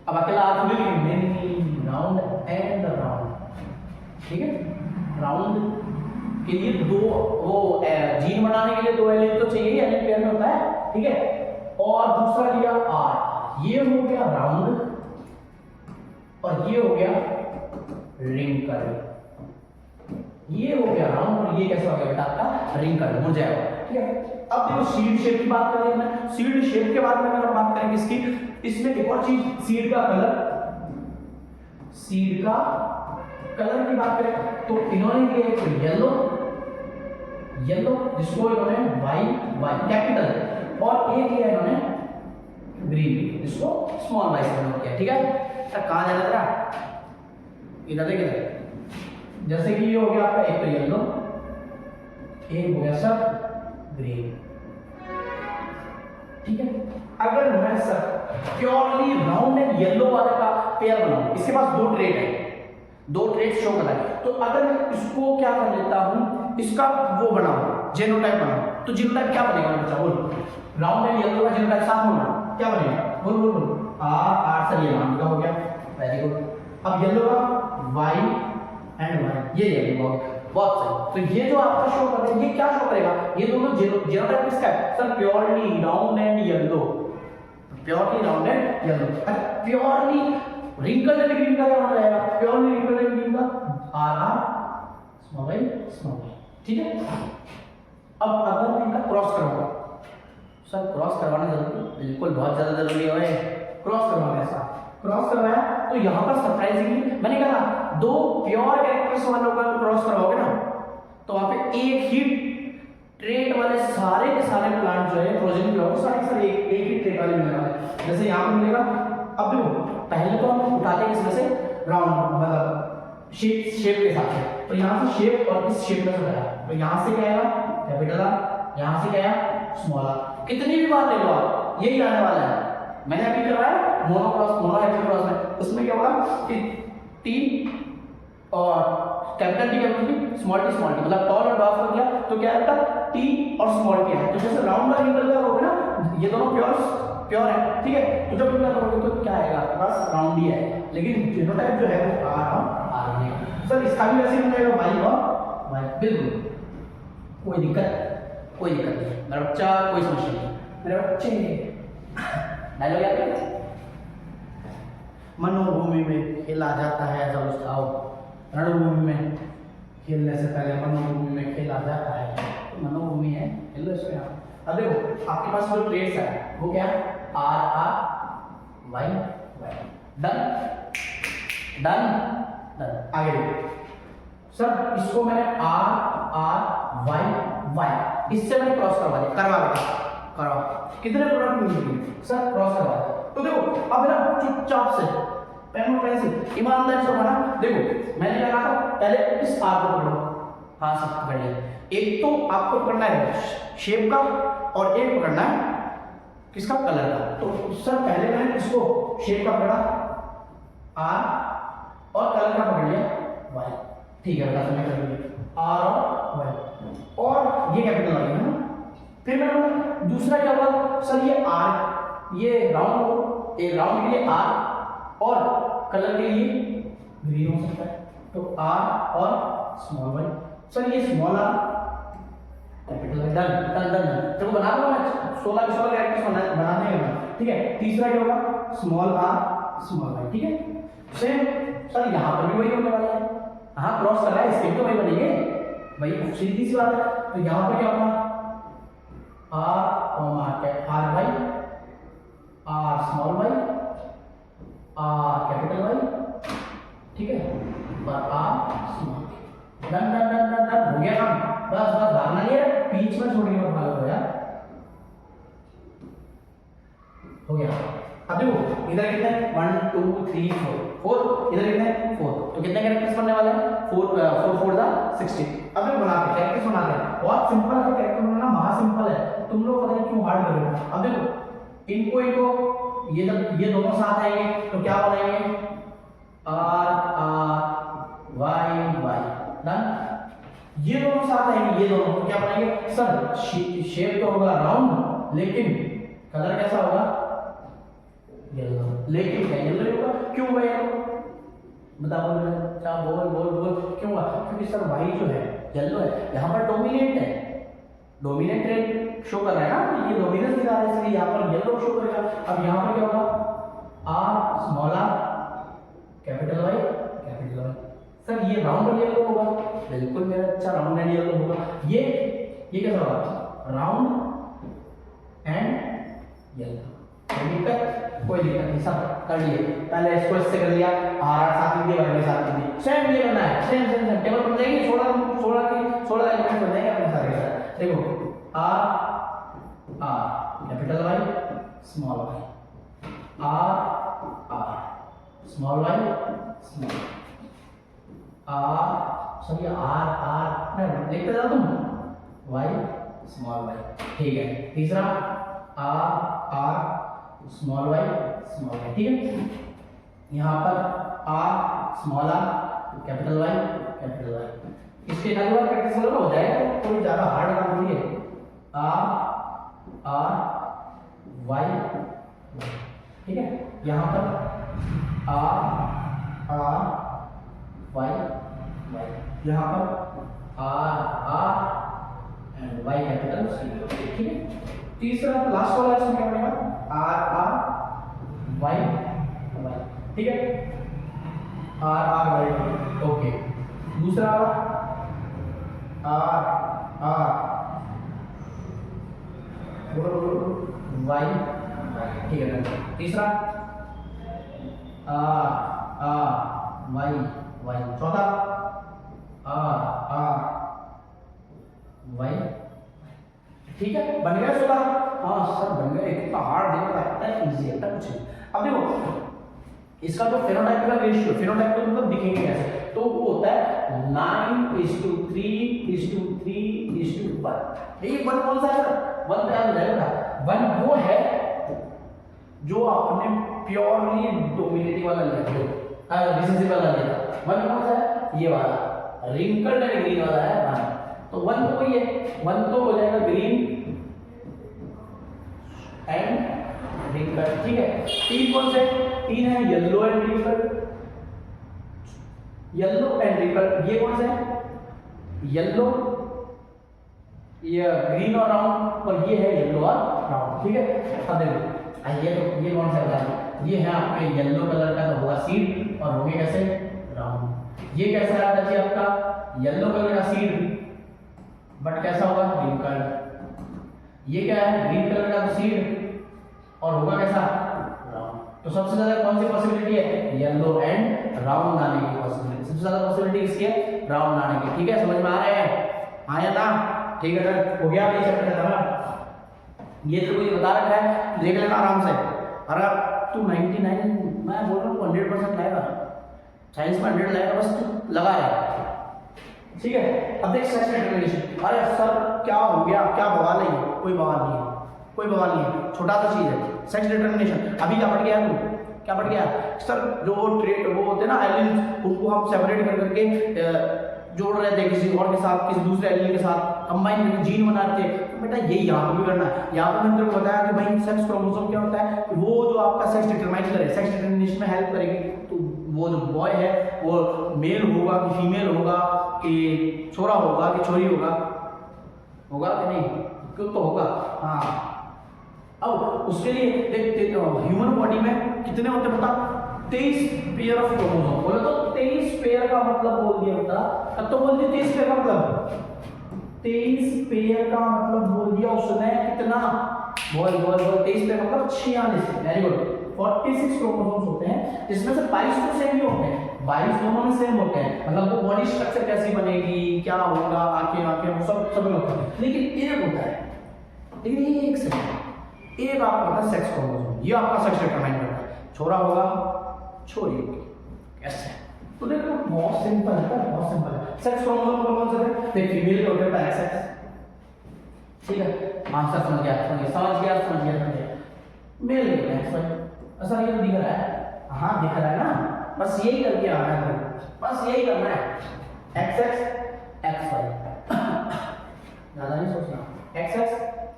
A: अब अकेला आप लिख लेंगे राउंड एंड राउंड, ठीक है। राउंड के लिए 2 वो जीन बनाने के लिए 2 एलिमेंट तो चाहिए, एलिमेंट पेयर में होता है, ठीक है। और दूसरा लिया आर, ये हो गया राउंड और ये हो गया रिंग कर्व, ये हो गया राउंड और ये कैसा हो गया बेटा आपका रिंग कर्व हो जाएगा, ठीक है। अब देखो सीड शेप की बात करें मैं, सीड शेप के बाद में अगर बात करें किसकी, इसमें एक और चीज सीड का कलर की बात करें तो इन्होंने लिया एक येलो जिसको इन्होंने वाई कैपिटल, और एक लिया इन्होंने ग्रीन इसको स्मॉल वाई से डिनोट किया। ठीक है सर, कहाँ जाना तेरा, इधर देख इधर। जैसे कि ये हो गया आपका एक तो येलो, एक हो गया सर ग्रीन। ठीक है, अगर मैं sir purely round and yellow वाले का पेयर बनाऊं, इसके पास दो ट्रेड है, दो ट्रेड शो कर रहा है, तो अगर मैं इसको क्या कर लेता हूं, इसका वो बनाऊं जीनोटाइप बनाऊं, तो जीनोटाइप क्या बनेगा बच्चा बोल, राउंड एंड येलो का जीनोटाइप साथ होना क्या बनेगा, बोल बोल बोल। आर सर ये नाम का हो गया, वेरी गुड। अब येलो का वाई एंड वाई, ये येलो का बहुत सही। तो ये जो आपका शो कर रहा है, ये क्या शो करेगा, ये दोनों जीनोटाइप किसका है sir, purely round and yellow, purely round and yellow. Purely wrinkle and green का क्या होना रहेगा, प्योरली रिंकल एंड ग्रीन का R R small Y small Y. ठीक है, अब अगर मैं इनका क्रॉस कराऊंगा सर, क्रॉस करवाना जरूरी, बिल्कुल बहुत ज्यादा जरूरी है, क्रॉस करवाना ऐसा क्रॉस करवाया तो यहाँ पर सरप्राइजिंगली मैंने कहा दो प्योर कैरेक्टर्स वालों का क्रॉस करवाओगे ना, तो वहां पे एक ही ट्रेट वाले सारे के सारे प्लांट जो है प्रोजेनी ब्लॉक सारे एक ही ट्रेट वाले मिलने वाले। जैसे यहाँ पे मिलेगा, अब देखो पहले तो हम उठाते हैं इसमें से राउंड मतलब शेप के साथ है, तो यहाँ से शेप और इस शेप में से उठाया, तो यहाँ से क्या आएगा कैपिटल आर, यहाँ से क्या आया स्मॉल आर। कितनी भी बार ले लो आप, यही आने वाला है। मैंने अभी करवाया मोनोक्रॉस मोनोहेक्सिस क्रॉस में, उसमें क्या होगा कि टी और कैपिटल टी स्मॉल टी मतलब टॉल और डॉर्फ हो गया, तो क्या आएगा टी और स्मॉल टी है, तो जैसे राउंड का निकल गया होगा ना, ये दोनों प्योर है। ठीक है, तो जब इतना करोगे तो क्या आएगा आपके पास राउंड ही आएगा, लेकिन जीनोटाइप जो है वो आर है। सर इसका भी वैसे ही मिलेगा वाई और वाई, बिल्कुल कोई दिक्कत नहीं मेरा बच्चा, कोई समस्या नहीं मेरे बच्चे। डायलॉग याद है, मनोभूमि में खेला जाता है जब आओ, रणभूमि में खेलने से पहले मनोभूमि में खेला जाता है, तो मनोभूमि है खेल लो इसको यहाँ। अब देखो आपके पास जो ट्रेड्स है वो क्या है, R R Y Y, done done done. आगे देखो सर, इसको मैंने आर आर वाई वाई इससे मैंने क्रॉस करवा कितने प्रोडक्ट मिलेंगे सर, क्रॉस करवा दिया। तो देखो अब ना चुपचाप से पेन और पेंसिल ईमानदारी से बना, देखो मैंने क्या कहा था, पहले इस आर को पकड़ो, हाँ सब पकड़ लिया। एक तो आपको पकड़ना है शेप का और एक पकड़ना है किसका, कलर का। तो सर पहले मैंने इसको शेप का पकड़ा आर और कलर का पकड़ लिया वाई। ठीक है बेटा, समझ कर लीजिए आर और वाई, और ये कैपिटल वाई है ना। फिर मैं दूसरा क्या हुआ सर, ये आर, ये राउंड हो, एक राउंड के लिए आर और कलर के लिए ग्रीन हो सकता है, तो आर और स्मॉल वाई। सर ये small R capital Y, done done done. तो बना दो मैं 16 कैरेक्टर्स बना देंगे। ठीक है, तीसरा क्या होगा स्मॉल आर स्मॉल वाई। ठीक है, सेम सर यहाँ पर भी वही होने वाला है, हाँ क्रॉस कर रहा है, इसके तो वही बनेंगे भाई, सीधी सी बात है। तो यहाँ पर क्या होगा R Y R small Y R capital Y. ठीक है, और R small, done done done done done, हो गया काम। बस भागना नहीं है, बीच में छोड़ के मत भागो यार, हो गया। अब देखो इधर कितने 1 2 3 4 इधर कितने 4, तो कितने कैरेक्टर्स बनने वाले हैं 4 4 16। अब देखो बनाते कैरेक्टर्स बनाते हैं, बहुत सिंपल है कैरेक्टर बनाना, महा सिंपल है, तुम लोग पता नहीं क्यों हार्ड कर रहे हो। अब देखो इनको ये जब ये दोनों साथ आएंगे तो क्या बनाएंगे R R Y Y, done. ये दोनों साथ आएंगे, ये दोनों तो क्या बनाएंगे सर, शेप तो होगा राउंड लेकिन कलर कैसा होगा येलो, लेकिन क्या येलो होगा, क्यों होगा येलो बताओ, क्या बोल बोल बोल क्यों होगा, क्योंकि सर वाई जो है येलो है, यहाँ पर डोमिनेंट है, डोमिनेंट ट्रेड शो कर रहा है ना, ये डोमिनेंस दिखा रहा है इसलिए यहाँ पर येलो शो करेगा। अब यहाँ पर क्या होगा R small R capital Y capital Y. Sir ये राउंड एंड येलो होगा, बिल्कुल मेरा अच्छा राउंड एंड येलो होगा। ये कैसा होगा राउंड एंड येलो, कोई दिक्कत नहीं, सब कर लिए। पहले इसको इससे कर लिया, आर साथ में दिया, वाई साथ में दिया, सेम ये बनना है, सेम सेम सेम टेबल बन जाएगी, 16 एलिमेंट बन जाएंगे अपने सारे। देखो R R capital Y small Y, R small Y small R, sorry R R देखते जाओ तुम, वाई स्मॉल वाई, ठीक है। तीसरा R R small Y small Y, ठीक है। यहाँ पर R small R capital Y capital Y. इसके अगली बार प्रैक्टिस करो हो जाएगा, कोई ज़्यादा हार्ड काम नहीं है। आर आर वाई, ठीक है। यहाँ पर आर आर वाई वाई, यहाँ पर R R and Y capital C, ठीक है। तीसरा लास्ट वाला इसमें क्या बनेगा, आर आर वाई वाई, ठीक है। R R Y, okay. दूसरा आर आर वाई, ठीक है। तीसरा आर आर वाई वाई। चौथा आर आर वाई, ठीक है। बन गया 16? हाँ सर बन गया। कितना हार्ड दिख रहा है, इजी है कुछ नहीं। अब देखो इसका जो फेनोटाइपिकल रेशियो, फेनोटाइपिकल मतलब दिखेंगे कैसे, तो वो होता है 9:3:3:1। ये 1 कौन सा है? 1 तो याद हो जाएगा। 1 वो है जो आपने प्योरली डोमिनेटिव वाला लिया, जो रिसेसिव वाला लिया। 1 कौन सा है? ये वाला रिंकल्ड एंड ग्रीन वाला है 1। तो 1 तो वही है, 1 तो हो जाएगा ग्रीन एंड रिंकल्ड, ठीक है। 3 कौन से? 3 है yellow and wrinkled, yellow and wrinkled. ये कौन सा है? येलो, ये ग्रीन और राउंड, और ये है येलो और राउंड, ठीक है। अब देखो ये तो ये कौन सा है? ये है आपके येलो कलर का, तो होगा सीड, और होंगे कैसे? राउंड। ये कैसा है बच्चे आपका? येलो कलर का सीड, बट कैसा होगा? रिंकल्ड। ये क्या है? ग्रीन कलर का सीड, और होगा कैसा? राउंड। तो सबसे ज्यादा कौन सी पॉसिबिलिटी है? येलो एंड राउंड आने की पॉसिबिलिटी। सबसे ज्यादा पॉसिबिलिटी किसकी है? राउंड आने की, ठीक है। समझ में आ रहा है? आया ना? ठीक है, हो गया ये चैप्टर खत्म। ये तो कोई बता रखा है, देख लेना आराम से। अगर तू 99, मैं बोल रहा हूँ 100% लाएगा, साइंस में 100 लाएगा, बस तू लगा है, ठीक है। अब देख सेक्स डिटरमिनेशन। अरे सर क्या हो गया, क्या बवाल है? ये कोई बवाल नहीं है, कोई बवाल नहीं है, छोटा सा चीज है सेक्स डिटरमिनेशन। अभी क्या पढ़ गया तू? क्या पढ़ गया सर? जो ट्रेट वो होते हैं ना एलिमेंट्स, उनको हम सेपरेट कर करके जोड़ रहे थे किसी और के साथ, किसी दूसरे एलिमेंट के साथ कंबाइन करके जीन बना रहे थे। तो बेटा ये यहाँ पे भी करना है। यहाँ पे मैंने तेरे को बताया कि भाई सेक्स क्रोमोसोम क्या होता है, वो जो आपका सेक्स डिटरमाइन करे, सेक्स डिटरमिनेशन में हेल्प करेगी। तो वो जो बॉय है वो मेल होगा कि फीमेल होगा, कि छोरा होगा कि छोरी होगा, होगा कि नहीं? क्यों तो होगा, हाँ। अब उसके लिए देख ह्यूमन बॉडी में कितने होते हैं बता? 23 पेयर ऑफ क्रोमोसोम। बोले तो 23 पेयर का मतलब बोल दिया बता, अब तो बोल दिया 23 पेयर का मतलब, 23 पेयर का मतलब बोल दिया उसने। कितना? बोल 23 पेयर मतलब 46। Very good. 46 क्रोमोसोम्स होते हैं, जिसमें से 22 तो सेम ही होते हैं, 22 दोनों में सेम होते हैं। मतलब वो बॉडी स्ट्रक्चर कैसी बनेगी, क्या होगा, आंखें वो सब में होता है। लेकिन एक होता है, लेकिन ये एक सेकंड, एक आपका होता है सेक्स क्रोमोसोम। ये आपका सेक्स डिटरमाइन करता है, छोरा होगा छोरी होगी, कैसे? तो देखो बहुत सिंपल है, बहुत सिंपल है। सेक्स क्रोमोसोम कौन से थे? देख फीमेल के होते हैं XX, ठीक है। आंसर समझ गया? मेल के होते हैं ऐसा ये दिख रहा है, हाँ दिख रहा है ना, बस यही करके आना है, बस यही करना है। XX XY, ज्यादा नहीं सोचना, XX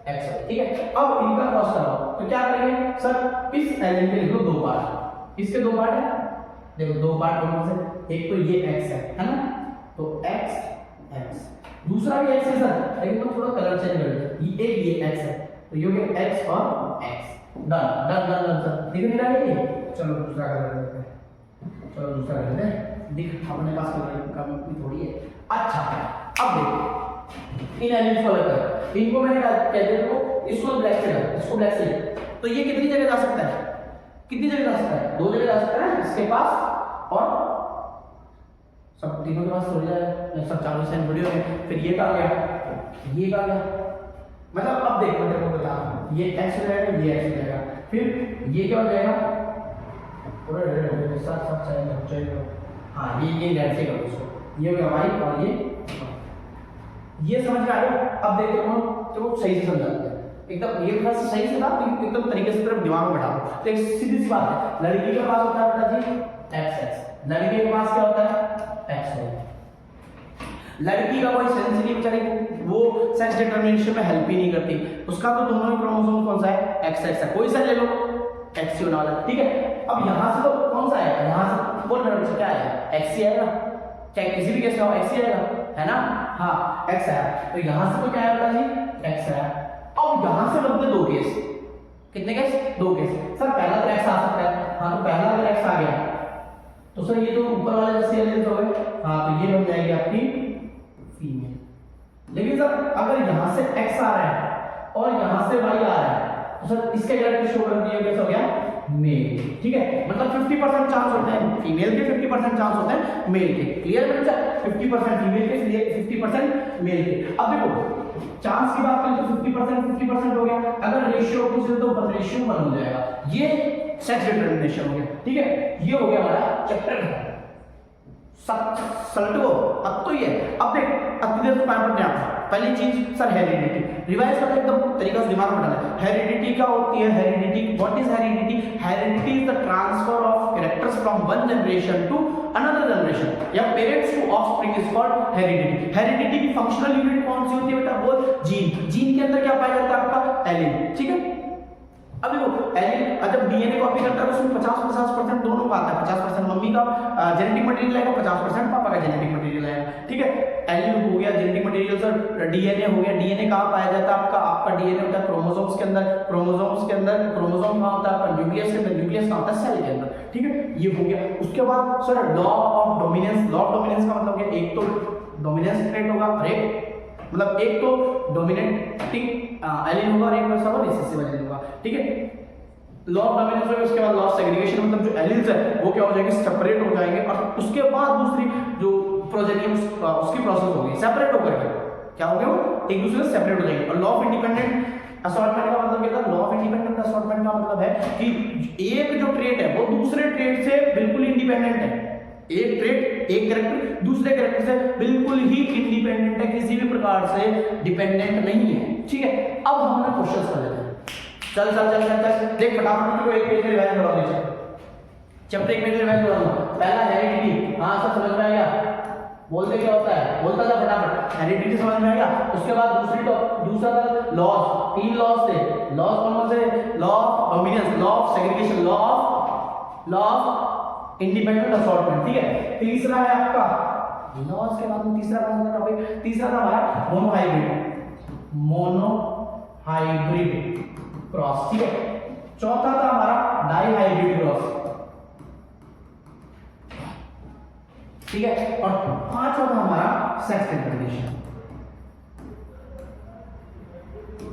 A: XY, ठीक है। अब इनका क्रॉस कराओ तो क्या करेंगे सर? इस एलिमेंट के लिख लो 2 पार्ट, इसके 2 पार्ट है, देखो 2 पार्ट कौन से? एक तो ये x है ना, तो x, दूसरा भी x है सर, लेकिन तो थोड़ा कलर चेंज कर दो। ये x है, तो ये हो गया x और x। डन सर, दिख नहीं रहा है ये? चलो दूसरा कलर करते हैं, चलो दूसरा कर लेते हैं, दिख अपने पास कलर कमी थोड़ी है। अच्छा अब देखो इन एलिमेंट्स को लेकर, इनको मैंने कहते हैं इसको ब्लैक से कर, इसको ब्लैक से, तो ये कितनी जगह जा सकता है? कितनी जगह जा सकता है? 2 जगह जा सकता है, इसके पास और सब तीनों के पास थोड़ी जाए, सब चारों से वीडियो में। फिर ये कहाँ गया, ये कहाँ गया? मतलब अब देख मैं तेरे को बता रहा हूँ, ये x हो जाएगा, ये x हो जाएगा, फिर ये क्या हो जाएगा, पूरा साथ चाहिए। हाँ ये लेट से करो उसको, ये हो गया y और ये समझ में आया। अब देखते हो तो सही से समझाते हैं एकदम, ये थोड़ा सा सही से ना एकदम तरीके से पूरा दिमाग में बैठा। तो एक सीधी सी बात है, लड़की के पास होता है बेटा जी x, लड़के के पास क्या होता है x होता है। लड़की का कोई सेंस नहीं बेचारी, वो सेक्स डिटरमिनेशन में हेल्प ही नहीं करती, उसका तो दोनों ही क्रोमोसोम कौन सा है XX है, कोई सा ले लो X होने वाला, ठीक है। अब यहाँ से तो कौन सा आएगा, यहाँ से बोल रहे हो क्या आएगा, X ही आएगा, चाहे किसी भी केस में हो X ही आएगा, है ना। हाँ X आया, तो यहाँ से तो क्या आएगा जी X आया। अब यहाँ से बनते दो केस, कितने केस, दो केस। सर पहला तो X आ सकता है, हाँ तो पहला अगर X आ गया तो सर ये तो ऊपर वाले जैसे एलिमेंट हो गए, हाँ तो ये बन जाएगी आपकी फीमेल। लेकिन सर अगर यहाँ से x आ रहा है और यहाँ से y आ रहा है तो सर इसके कैरेक्टर शो कर दिया, कैसा हो गया मेल, ठीक है। मतलब 50% चांस होते हैं फीमेल के, 50% चांस होते हैं मेल के, क्लियर है बच्चा, 50% फीमेल के, 50% मेल के। अब देखो चांस की बात करें तो 50% हो गया, अगर रेशियो पूछे तो रेशियो 1 हो जाएगा, ये सेक्स डिटरमिनेशन हो गया, ठीक है। ये हो गया हमारा चैप्टर सल्टो। अब तो ये अब देख, अब देर तो टाइम पर ध्यान, पहली चीज सर हेरिडिटी रिवाइज करते एकदम तरीका से दिमाग में डालना। हेरिडिटी क्या होती है, heredity what is heredity, heredity is the transfer of characters from one generation to another generation या parents to offspring is called heredity. Heredity की फंक्शनल यूनिट कौन सी होती है बेटा, बोल जीन। जीन के अंदर क्या पाया जाता है आपका एलिन, ठीक है। अब देखो एलिन जब डीएनए कॉपी करता है उसमें 50% दोनों का आता है, 50% मम्मी का जेनेटिक मटेरियल आएगा, 50% पापा का जेनेटिक मटेरियल आएगा, ठीक है। एलिन हो गया जेनेटिक मटेरियल, सर डीएनए हो गया। डीएनए कहाँ पाया जाता है आपका डीएनए होता है क्रोमोसोम्स के अंदर, क्रोमोसोम्स के अंदर क्रोमोसोम कहाँ होता है आपका न्यूक्लियस के अंदर, न्यूक्लियस कहाँ होता है सेल के अंदर, ठीक है। ये हो गया। उसके बाद sir law of dominance. Law of dominance का मतलब क्या, एक तो डोमिनेंस ट्रेट होगा और एक मतलब एक तो डोमिनेटिंग एलिन होगा और एक वैसा होगा रिसेसिव एलिन होगा, ठीक है। लॉ ऑफ डोमिनेंस होगा, उसके बाद लॉ ऑफ सेग्रीगेशन, मतलब जो एलिन्स है वो क्या हो जाएंगे, सेपरेट हो जाएंगे और उसके बाद दूसरी जो प्रोजेनी उसकी प्रोसेस होगी सेपरेट होकर के क्या होंगे, वो एक दूसरे से सेपरेट हो जाएंगे। और लॉ ऑफ इंडिपेंडेंट असॉर्टमेंट का मतलब क्या था, लॉ ऑफ इंडिपेंडेंट असॉर्टमेंट का मतलब है कि एक जो ट्रेट है वो दूसरे ट्रेट से बिल्कुल इंडिपेंडेंट है। एक ट्रेट एक कैरेक्टर दूसरे कैरेक्टर से बिल्कुल ही इंडिपेंडेंट है, किसी भी प्रकार से डिपेंडेंट नहीं है, ठीक है। अब हम अपने क्वेश्चंस कर लेते हैं। चल चल चल चल चल देख फटाफट को एक पेज में रिवाइज करवा दीजिए, चैप्टर 1 में रिवाइज करवा दूं। पहला हेरिडिटी, हां सब समझ में आ गया, बोलते क्या होता है, बोलता था फटाफट, हेरिडिटी समझ में आ गया। उसके बाद दूसरा था लॉज, 3 लॉज थे। लॉज कौन से, law of dominance, law of segregation, law of independent assortment, ठीक है। तीसरा है आपका लॉज के बाद में तीसरा कौन सा टॉपिक, तीसरा था हमारा मोनोहाइब्रिड, मोनोहाइब्रिड क्रॉस, ठीक है। चौथा था हमारा डाइहाइब्रिड क्रॉस, ठीक है। और पांचवा था हमारा सेक्स डिटरमिनेशन।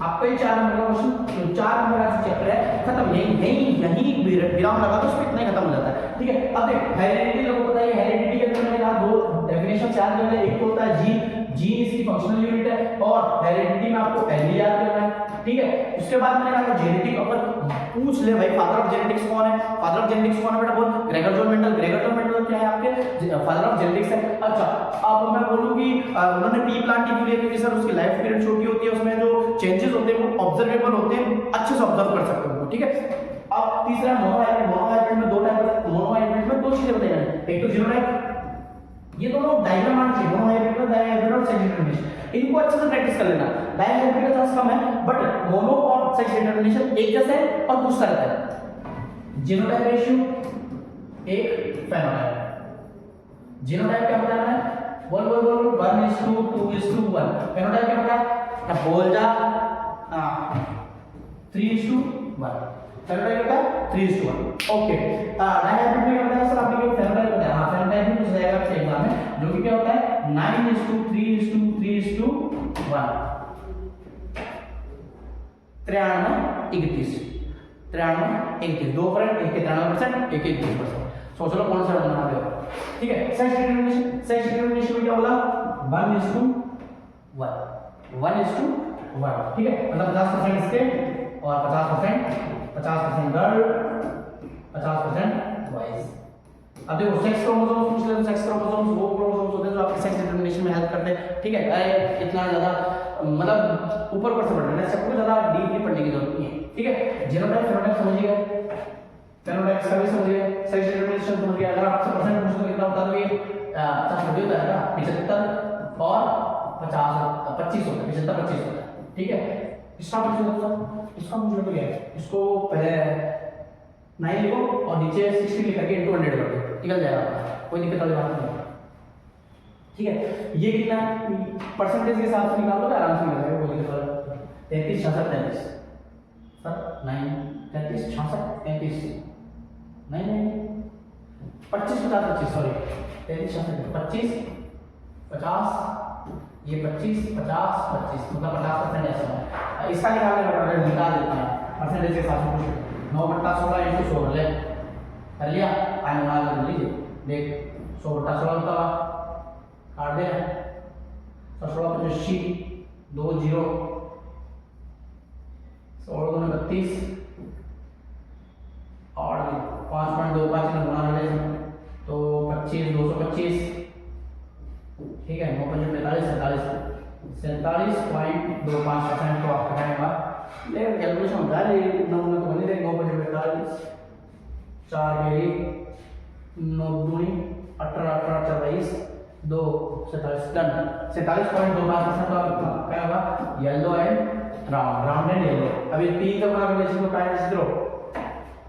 A: आपका ये 4 नंबर का क्वेश्चन, तो 4 नंबर का चैप्टर है खत्म, यही विराम लगा दो, उसमें इतना ही खत्म हो जाता है, ठीक है। अब देख हेरिडिटी लोगों को पता है, हेरिडिटी के अंदर मैंने कहा 2 डेफिनेशन याद करना है, एक तो होता है जीन, जीन इसकी फंक्शनल यूनिट है, और हेरिडिटी में आपको एली याद करना है, ठीक है। उसके बाद मैंने कहा जेनेटिक, अगर पूछ ले भाई फादर ऑफ जेनेटिक्स कौन है, फादर ऑफ जेनेटिक्स कौन है बेटा, बोल Gregor John Mendel. Gregor John Mendel क्या है आपके फादर ऑफ जेनेटिक्स है। अच्छा अब मैं बोलूं कि उन्होंने पी प्लांटिंग क्यों लिया, क्योंकि सर उसकी लाइफ पीरियड छोटी होती है, उसमें जो चेंजेस होते हैं वो ऑब्जर्वेबल होते हैं, अच्छे से ऑब्जर्व कर सकते हो, ठीक है। अब तीसरा मोनोहाइब्रिड, मोनोहाइब्रिड में 2 टाइप है, मोनोहाइब्रिड में 2 चीजें बताई जाती हैं, एक तो जीनोटाइप, ये दोनों डायग्राम आना चाहिए, मोनोहाइब्रिड और डाइहाइब्रिड और सेक्स डिटरमिनेशन, इनको अच्छे से प्रैक्टिस कर लेना। डाइहाइब्रिड का चांस कम है, बट मोनो और सेक्स डिटरमिनेशन एक जैसे है और दूसरा रहता है। जीनोटाइप रेशियो एक फेनोटाइप, जीनोटाइप क्या बताना है, बोल 1:2:1। फेनोटाइप क्या बताया, अब बोल जा 3:1। फेनोटाइप क्या है 3:1, ओके। डाइहाइब्रिड में क्या बताया सर आपने, क्या फेनोटाइप बताया, हां फेनोटाइप भी पूछ जाएगा आपके एग्जाम में, जो कि क्या होता है 9:3:1। 93:31 2 फ्रेंड, एक के 93%, एक के 31%। सोच लो कौन सा बनना है, ठीक है। सेक्स डिटरमिनेशन, सेक्स डिटरमिनेशन में क्या बोला 1:1, 1:1, ठीक है। मतलब 50% इसके और 50% गर्ल, 50% बॉयज। अब देखो सेक्स क्रोमोसोम्स पूछ ले तो सेक्स क्रोमोसोम्स वो क्रोमोसोम्स होते हैं जो आपके सेक्स डिटरमिनेशन में हेल्प करते हैं, ठीक है। अरे इतना ज़्यादा मतलब ऊपर से पढ़ना है, सबको ज़्यादा डीपली पढ़ने की जरूरत नहीं है, ठीक है। जीनोटाइप फेनोटाइप समझिए, फेनोटाइप का भी समझिए, सेक्स डिटरमिनेशन समझिए। अगर आपसे परसेंट पूछ तो कितना बता दोगे? 50 हो जाएगा, 75 और 50 25 होता है, 75 25 होता है, ठीक है। इसका पूछ लो, इसका पूछ लो तो क्या है, इसको पहले 9 लिखो और नीचे 60 लिख करके इनटू 100 कर दो, निकल जाएगा, कोई दिक्कत वाली बात नहीं, ठीक है। ये कितना परसेंटेज के हिसाब से निकाल लो, आराम से निकल जाएगा, कोई दिक्कत वाली बात नहीं। 33 66 33 सर 9 33 66 33 नहीं नहीं 25 50 25 सॉरी 33 66 25 50 ये 25 50 25 मतलब 50% ऐसा है। इसका निकाल देते हैं परसेंटेज के हिसाब से कुछ 9 बट्टा 16 इंटू 100 ले कर लिया, आगे बना कर लीजिए, देख 100 बट्टा 16 होता काट दे 16 85 2 0 16 2 32 और 5.25 में गुणा कर ले तो 25 225, ठीक है। 9 5 45 47.25% तो आपका आएगा, लेकिन कैलकुलेशन होता है ये 9 में तो बनी रहेगी। 9 5 45 4 मेरी 9 दूनी 18 18 24 2 47 डन। 47.25% तो आपका क्या होगा? Yellow and round and yellow. अभी 3 का बना कर इसको काय से दो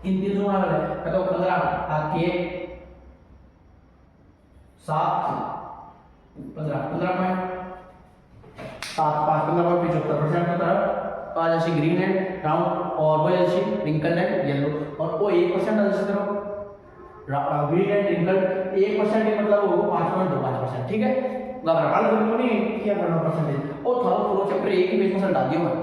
A: इन 3 जो बना है तो 15 आके 7 15 15.75% की तरफ आज ऐसी ग्रीन एंड राउंड और वो ऐसी रिंकल एंड येलो और वो 1% ऐसे करो ग्रीन एंड रिंकल 1% के मतलब वो 5.25%, ठीक है। घबराहट बिल्कुल नहीं क्या करना परसेंटेज और थोड़ा पूरा चैप्टर एक ही पेज में डाल दिया मैं।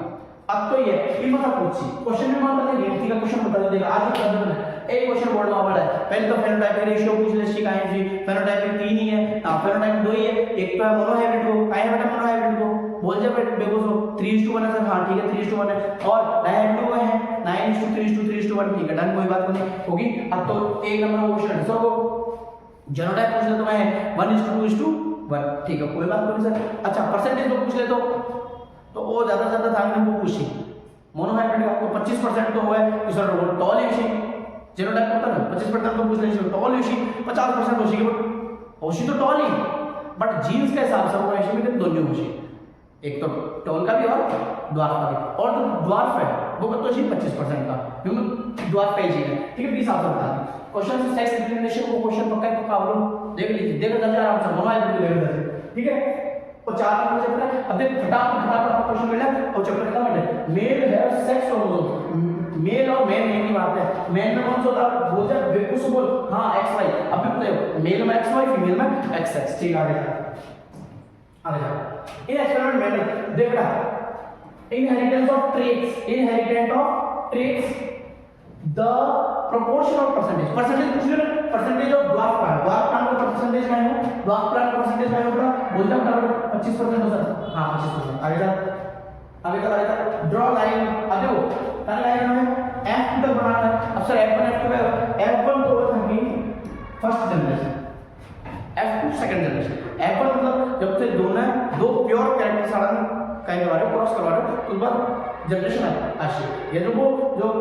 A: अब तो ये मतलब पूछी क्वेश्चन में मानता है व्यक्ति का क्वेश्चन बता देगा आज ही कर देना एक क्वेश्चन बोर्ड में आवाज है। पहले तो फेनोटाइप रेशियो पूछ ले इसकी काहे जी फेनोटाइप 3 ही है, फेनोटाइप 2 ही है, एक तो है मोनोहाइब्रिड को काहे बेटा मोनोहाइब्रिड को बोल जा बेटा बेगोसो 3:1 है सर, हां ठीक है 3:1 है और डायहाइब्रिड को है 9:3:3:1, ठीक है डन कोई बात नहीं होगी। अब तो एक नंबर क्वेश्चन है सर को जीनोटाइप पूछ ले तो मैं 1:2:1, ठीक है कोई बात नहीं सर। अच्छा परसेंटेज को पूछ ले तो वो ज्यादा ध्यान में वो पूछी मोनोहाइब्रिड का आपको 25% तो हुआ है तो सर वो टॉल यूशी जीनोटाइप होता है 25% तो पूछ ले टॉल यूशी 50% होशी के होशी तो टॉल ही बट जीन्स के हिसाब से वो ऐसे में दोनों होशी एक तो टॉल का भी और ड्वार्फ का भी और जो ड्वार्फ है वो तो 25% का क्योंकि ड्वार्फ का ही चाहिए, ठीक है 20 आपको बता दी क्वेश्चन से सेक्स डिटरमिनेशन को क्वेश्चन पक्का आप लोग देख लीजिए देख दर्जा आराम से मोनोहाइब्रिड देख लीजिए, ठीक है। और 4 नंबर चैप्टर है। अब देख फटाफट क्वेश्चन मिला और चैप्टर खत्म है। Male have sex chromosome, male और मेल की बात है। मेल में कौन सा होता है बोल जा बेवकूफ बोल हां एक्स वाई, अब भी बताओ मेल में एक्स वाई फीमेल में एक्स एक्स, ठीक आगे जा इन एक्सपेरिमेंट में देख रहा inheritance of traits the proportion of percentage पूछ ले परसेंटेज ऑफ ड्वार्फ प्लांट का परसेंटेज क्या है ड्वार्फ प्लांट का परसेंटेज क्या होगा बोल जा बराबर 25% हो सर हां 25% आगे चल ड्रॉ लाइन अब देखो पहला लाइन में f तक बनाना है। अब सर f1 f1 तो होता है first generation f2 second generation f1 मतलब जब से दो प्योर कैरेक्टर सारा कहीं बारे क्रॉस करवा रहे तो उसके बाद जनरेशन आशी ये जो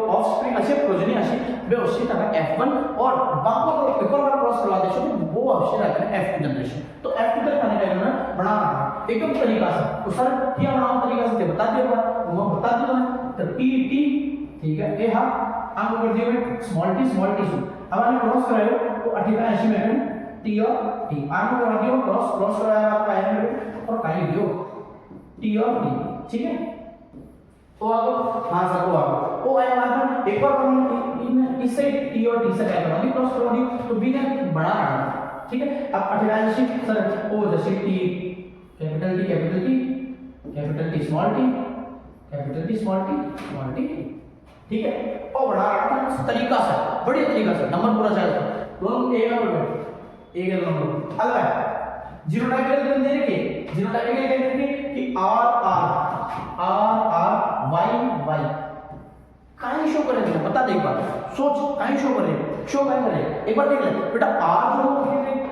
A: ऑफस्प्रिंग अच्छे प्रोजेनी आशी वे उसी तरह f1 और बाकी को एक और बार क्रॉस करवा दे तो वो अवश्य रहता है f2 जनरेशन। तो f2 तक आने का इन्होंने बनाना है एकदम तरीका से तो सर क्या बनाओ तरीका से बता दिया वो बता दिया तो t ठीक है ये हां आंख कर दिए स्मॉल t अब आपने क्रॉस करायो तो 80 में t और t आंख करा दियो क्रॉस कराया आपका आएगा और काई दियो t और t, ठीक है। तो अब हां सर वो आया बाद एक बार हम इससे t और t से क्या करना है क्रॉस करवा दी तो b ने बड़ा रखना, ठीक है। अब 88 सर ओ जैसे t capital T small t capital T small t, ठीक है। और बड़ा रखना इस तरीका से बढ़िया तरीका से नंबर पूरा चाहिए दोनों एक नंबर अलग है। जीनोटाइप के लिए दे रखे जीनोटाइप के लिए कि R R Y Y कहीं शो करे थे, बता दे एक बार, सोच कहीं शो करे, शो कहीं करे, एक बार देख ले बेटा। आर जो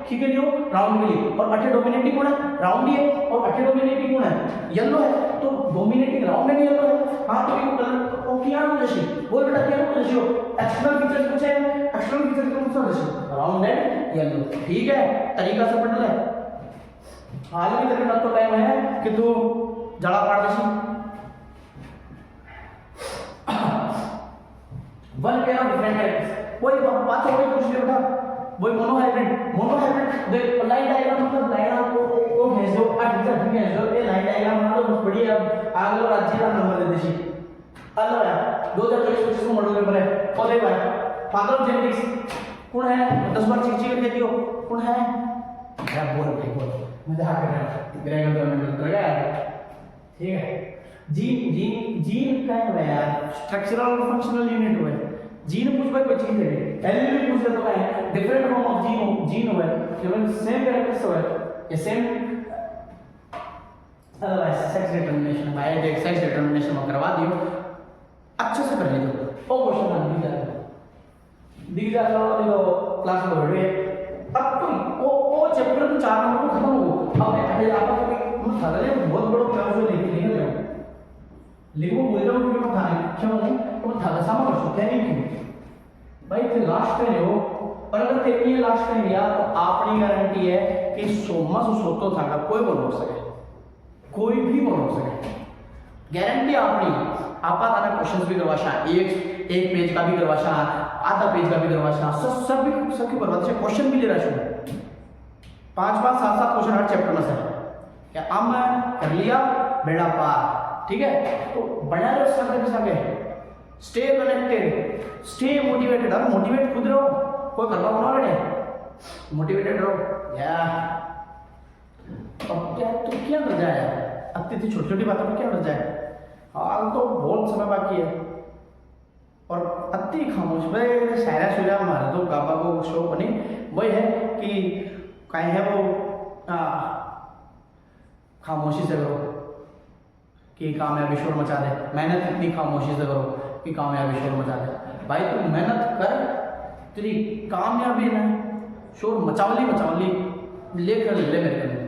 A: की के लिए राउंड के लिए, और अठे डोमिनेटिंग कौन है, राउंड ही है, और अठे डोमिनेटिंग कौन है, येलो है, तो डोमिनेटिंग राउंड है येलो है। हाँ तो ये कलर ओ किया ना जैसे बोल बेटा, क्या ना जैसे एक्सटर्नल फीचर्स पूछे, एक्सटर्नल फीचर कौन सा जैसे राउंड एंड येलो, ठीक है, तरीका से पढ़ ले। हाल में तेरे पास तो टाइम है कि तू जड़ा काट देसी one pair of different types, वही बात हो गई, कुछ बेटा वही मोनोहाइब्रिड देख लाइन डायग्राम मतलब लाइन को भेज दो टीचर भेज दो, ये लाइन डायग्राम बना दो बस बढ़िया। आगे लो राज्य का नंबर दे देसी अल्लाह यार 2024-25 को मॉडल पेपर है। और देख भाई फादर ऑफ जेनेटिक्स कौन है, 10 बार चीज चीज कहती हो कौन है, क्या बोल भाई बोल, मजाक कर रहा है ग्रेगोर गवर्नमेंट लगा यार, ठीक है। जीन का है यार, स्ट्रक्चरल और फंक्शनल यूनिट है। जीन पूछ भाई कोई चीज है, एल भी पूछ ले तो है डिफरेंट फॉर्म ऑफ जीन है, केवल सेम कैरेक्टर्स है, ये सेम अदरवाइज सेक्स डिटरमिनेशन भाई देख, सेक्स डिटरमिनेशन में करवा दियो अच्छे से कर लीजिए। ओ क्वेश्चन दिख जा लो क्लास में बैठे, अब तो वो चैप्टर तो 4 नंबर को खत्म हो, अब आपको था ना बहुत बड़ा क्लास में लिख लिखो बोल रहा हूँ क्योंकि मैं थाने क्या बोलूँ तो थाने सामा कर सकते हैं नहीं भाई थे लास्ट में हो, और अगर तेरी ये लास्ट में लिया तो आपकी गारंटी है कि सोमा से सोतो था कोई बोल हो सके, कोई भी बोल हो सके, गारंटी आपकी। आपा थाना क्वेश्चंस भी करवाशा, एक पेज का भी करवाशा, आधा पेज का भी करवाशा, सब भी सबकी करवाते हैं, क्वेश्चन भी ले रहा है 5-5 7-7 क्वेश्चन हर चैप्टर में से, क्या अब मैं कर लिया बेड़ा पार, ठीक है। तो बना रहे सके स्टे कनेक्टेड, स्टे मोटिवेटेड, अब मोटिवेट खुद रहो, कोई करवा बना रहे मोटिवेटेड रहो या अब क्या तो क्या कर जाए, इतनी छोटी छोटी बातों में क्या कर जाए, हाल तो बहुत समय बाकी है। और अति खामोश भाई शायरा शुरा मारे तो गाबा को शो बनी वही है कि कहीं है वो खामोशी से करो कि कामयाबी शोर मचा दे, मेहनत इतनी खामोशी से करो कि कामयाबी शोर मचा दे। भाई तू मेहनत कर, तेरी कामयाबी ना शोर मचावली लेकर ले मेरे कदम।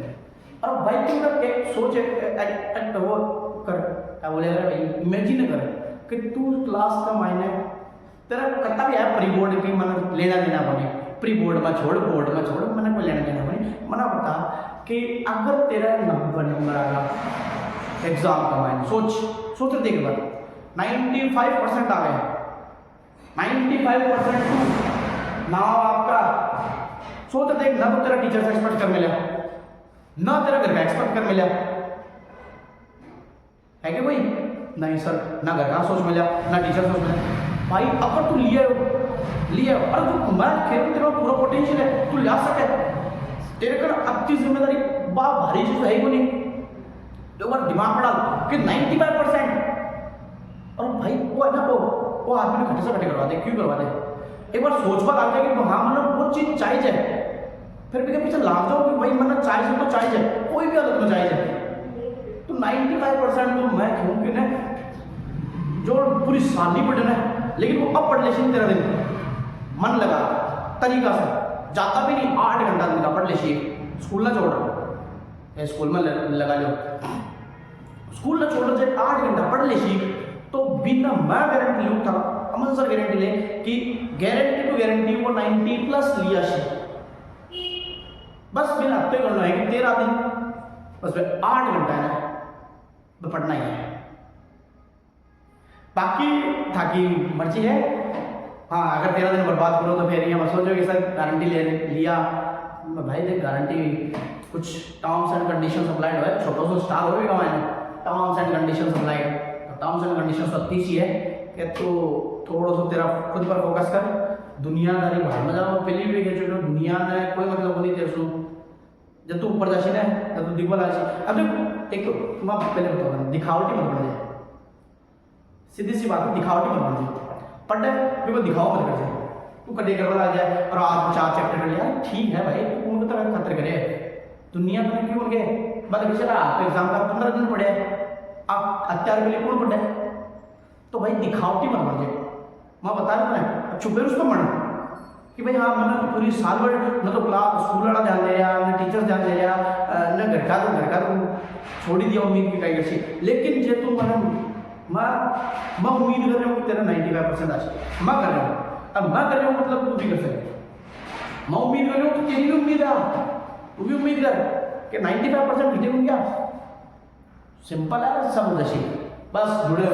A: और भाई तू एक सोच एक वो कर, क्या बोलेगा भाई, इमेजिन कर कि तू क्लास का मायने तेरा कता भी है प्री बोर्ड की मन लेना देना बने, प्री बोर्ड में छोड़ बोर्ड में छोड़ मैंने कोई लेना देना बने, मना बता कि अगर तेरा 90 नंबर आ गया एग्जाम का मायने, सोच देख बार 95% आ गए, 95% ना आपका, सोच देख ना तो तेरा टीचर से एक्सपेक्ट कर मिला, ना तेरा घर का एक्सपेक्ट कर मिला है कि भाई, नहीं सर ना घर का सोच मिला ना टीचर सोच मिला। भाई अगर तू लिया और तू मैं खेल तेरा पूरा पोटेंशियल है, तू ला सके, तेरे कर अपनी जिम्मेदारी बा भारी चीज है ही नहीं, एक बार दिमाग में डाल कि 95%, और भाई वो है ना वो आदमी ने घटे से घटे करवा दे, क्यों करवा दे, एक बार सोच बात आ जाए कि हाँ मतलब वो चीज चाहिए है, फिर भी पीछे लाग जाओ कि भाई मतलब चाहिए तो चाहिए, कोई भी हालत में चाहिए। तो 95% तो मैं कहूँ कि ना जो पूरी साल नहीं पढ़े ना, लेकिन वो अब पढ़ ले तेरा दिन मन लगा तरीका से, जाता भी नहीं 8 घंटा दिन का पढ़ ले, स्कूल ना छोड़ रहा, स्कूल में लगा लो, स्कूल ना छोड़ रहे 8 घंटा पढ़ ले, तो बिना मैं गारंटी लूँ था, अमन सर गारंटी ले कि गारंटी टू गारंटी वो 90+ लिया बस बिना हफ्ते करना है कि 13 दिन बस 8 घंटा है ना तो पढ़ना ही है, बाकी था कि मर्जी है। हाँ अगर 13 दिन बर्बाद करो तो फिर ये मत सोचो कि सर गारंटी लिया, भाई देख गारंटी कुछ टर्म्स एंड कंडीशंस अप्लाइड है, छोटा सा स्टार होगा मैंने terms and conditions applied, terms and conditions तो ही है कि तू थोड़ा सा तेरा खुद पर फोकस कर, दुनियादारी भाड़ में जाओ पहले भी कह चुके दुनिया में कोई मतलब नहीं तेरे सु, जब तू ऊपर जाशी ना तब तू दिखवा लाशी। अब एक तो मैं पहले बताऊंगा दिखावटी मत बन जाए, सीधी सी बात है दिखावटी मत बन जाए, पढ़ फिर वो दिखाओ मत कर जाए, तू कटे करवा आ जाए और आज 4 चैप्टर कर लिया ठीक है भाई, तू उनको तरह खतर करे दुनिया में क्यों उनके मतलब चला तो एग्जाम का 15 दिन पढ़े, आप अत्यार के लिए कौन पढ़े, तो भाई दिखावटी मत बन जाए। मैं बता रहा हूँ छुपे उसको मन कि भाई हाँ मैंने पूरी साल भर न तो क्लास स्कूल वाला ध्यान दे रहा, न टीचर्स ध्यान दे रहा, न घर का तो छोड़ ही दिया उम्मीद की कहीं से। लेकिन जे तू मैं उम्मीद कर रहा हूँ कि तेरा 95% आ जाए, मैं कर रहा हूँ। अब मैं कर रहा हूँ मतलब तू भी कर सकते। मैं उम्मीद कर रहा हूँ कि तेरी भी उम्मीद है, तू भी उम्मीद कर कि 95% घटे होंगे। क्या सिंपल है सब जैसे, बस जुड़े हो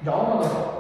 A: जाओ मतलब।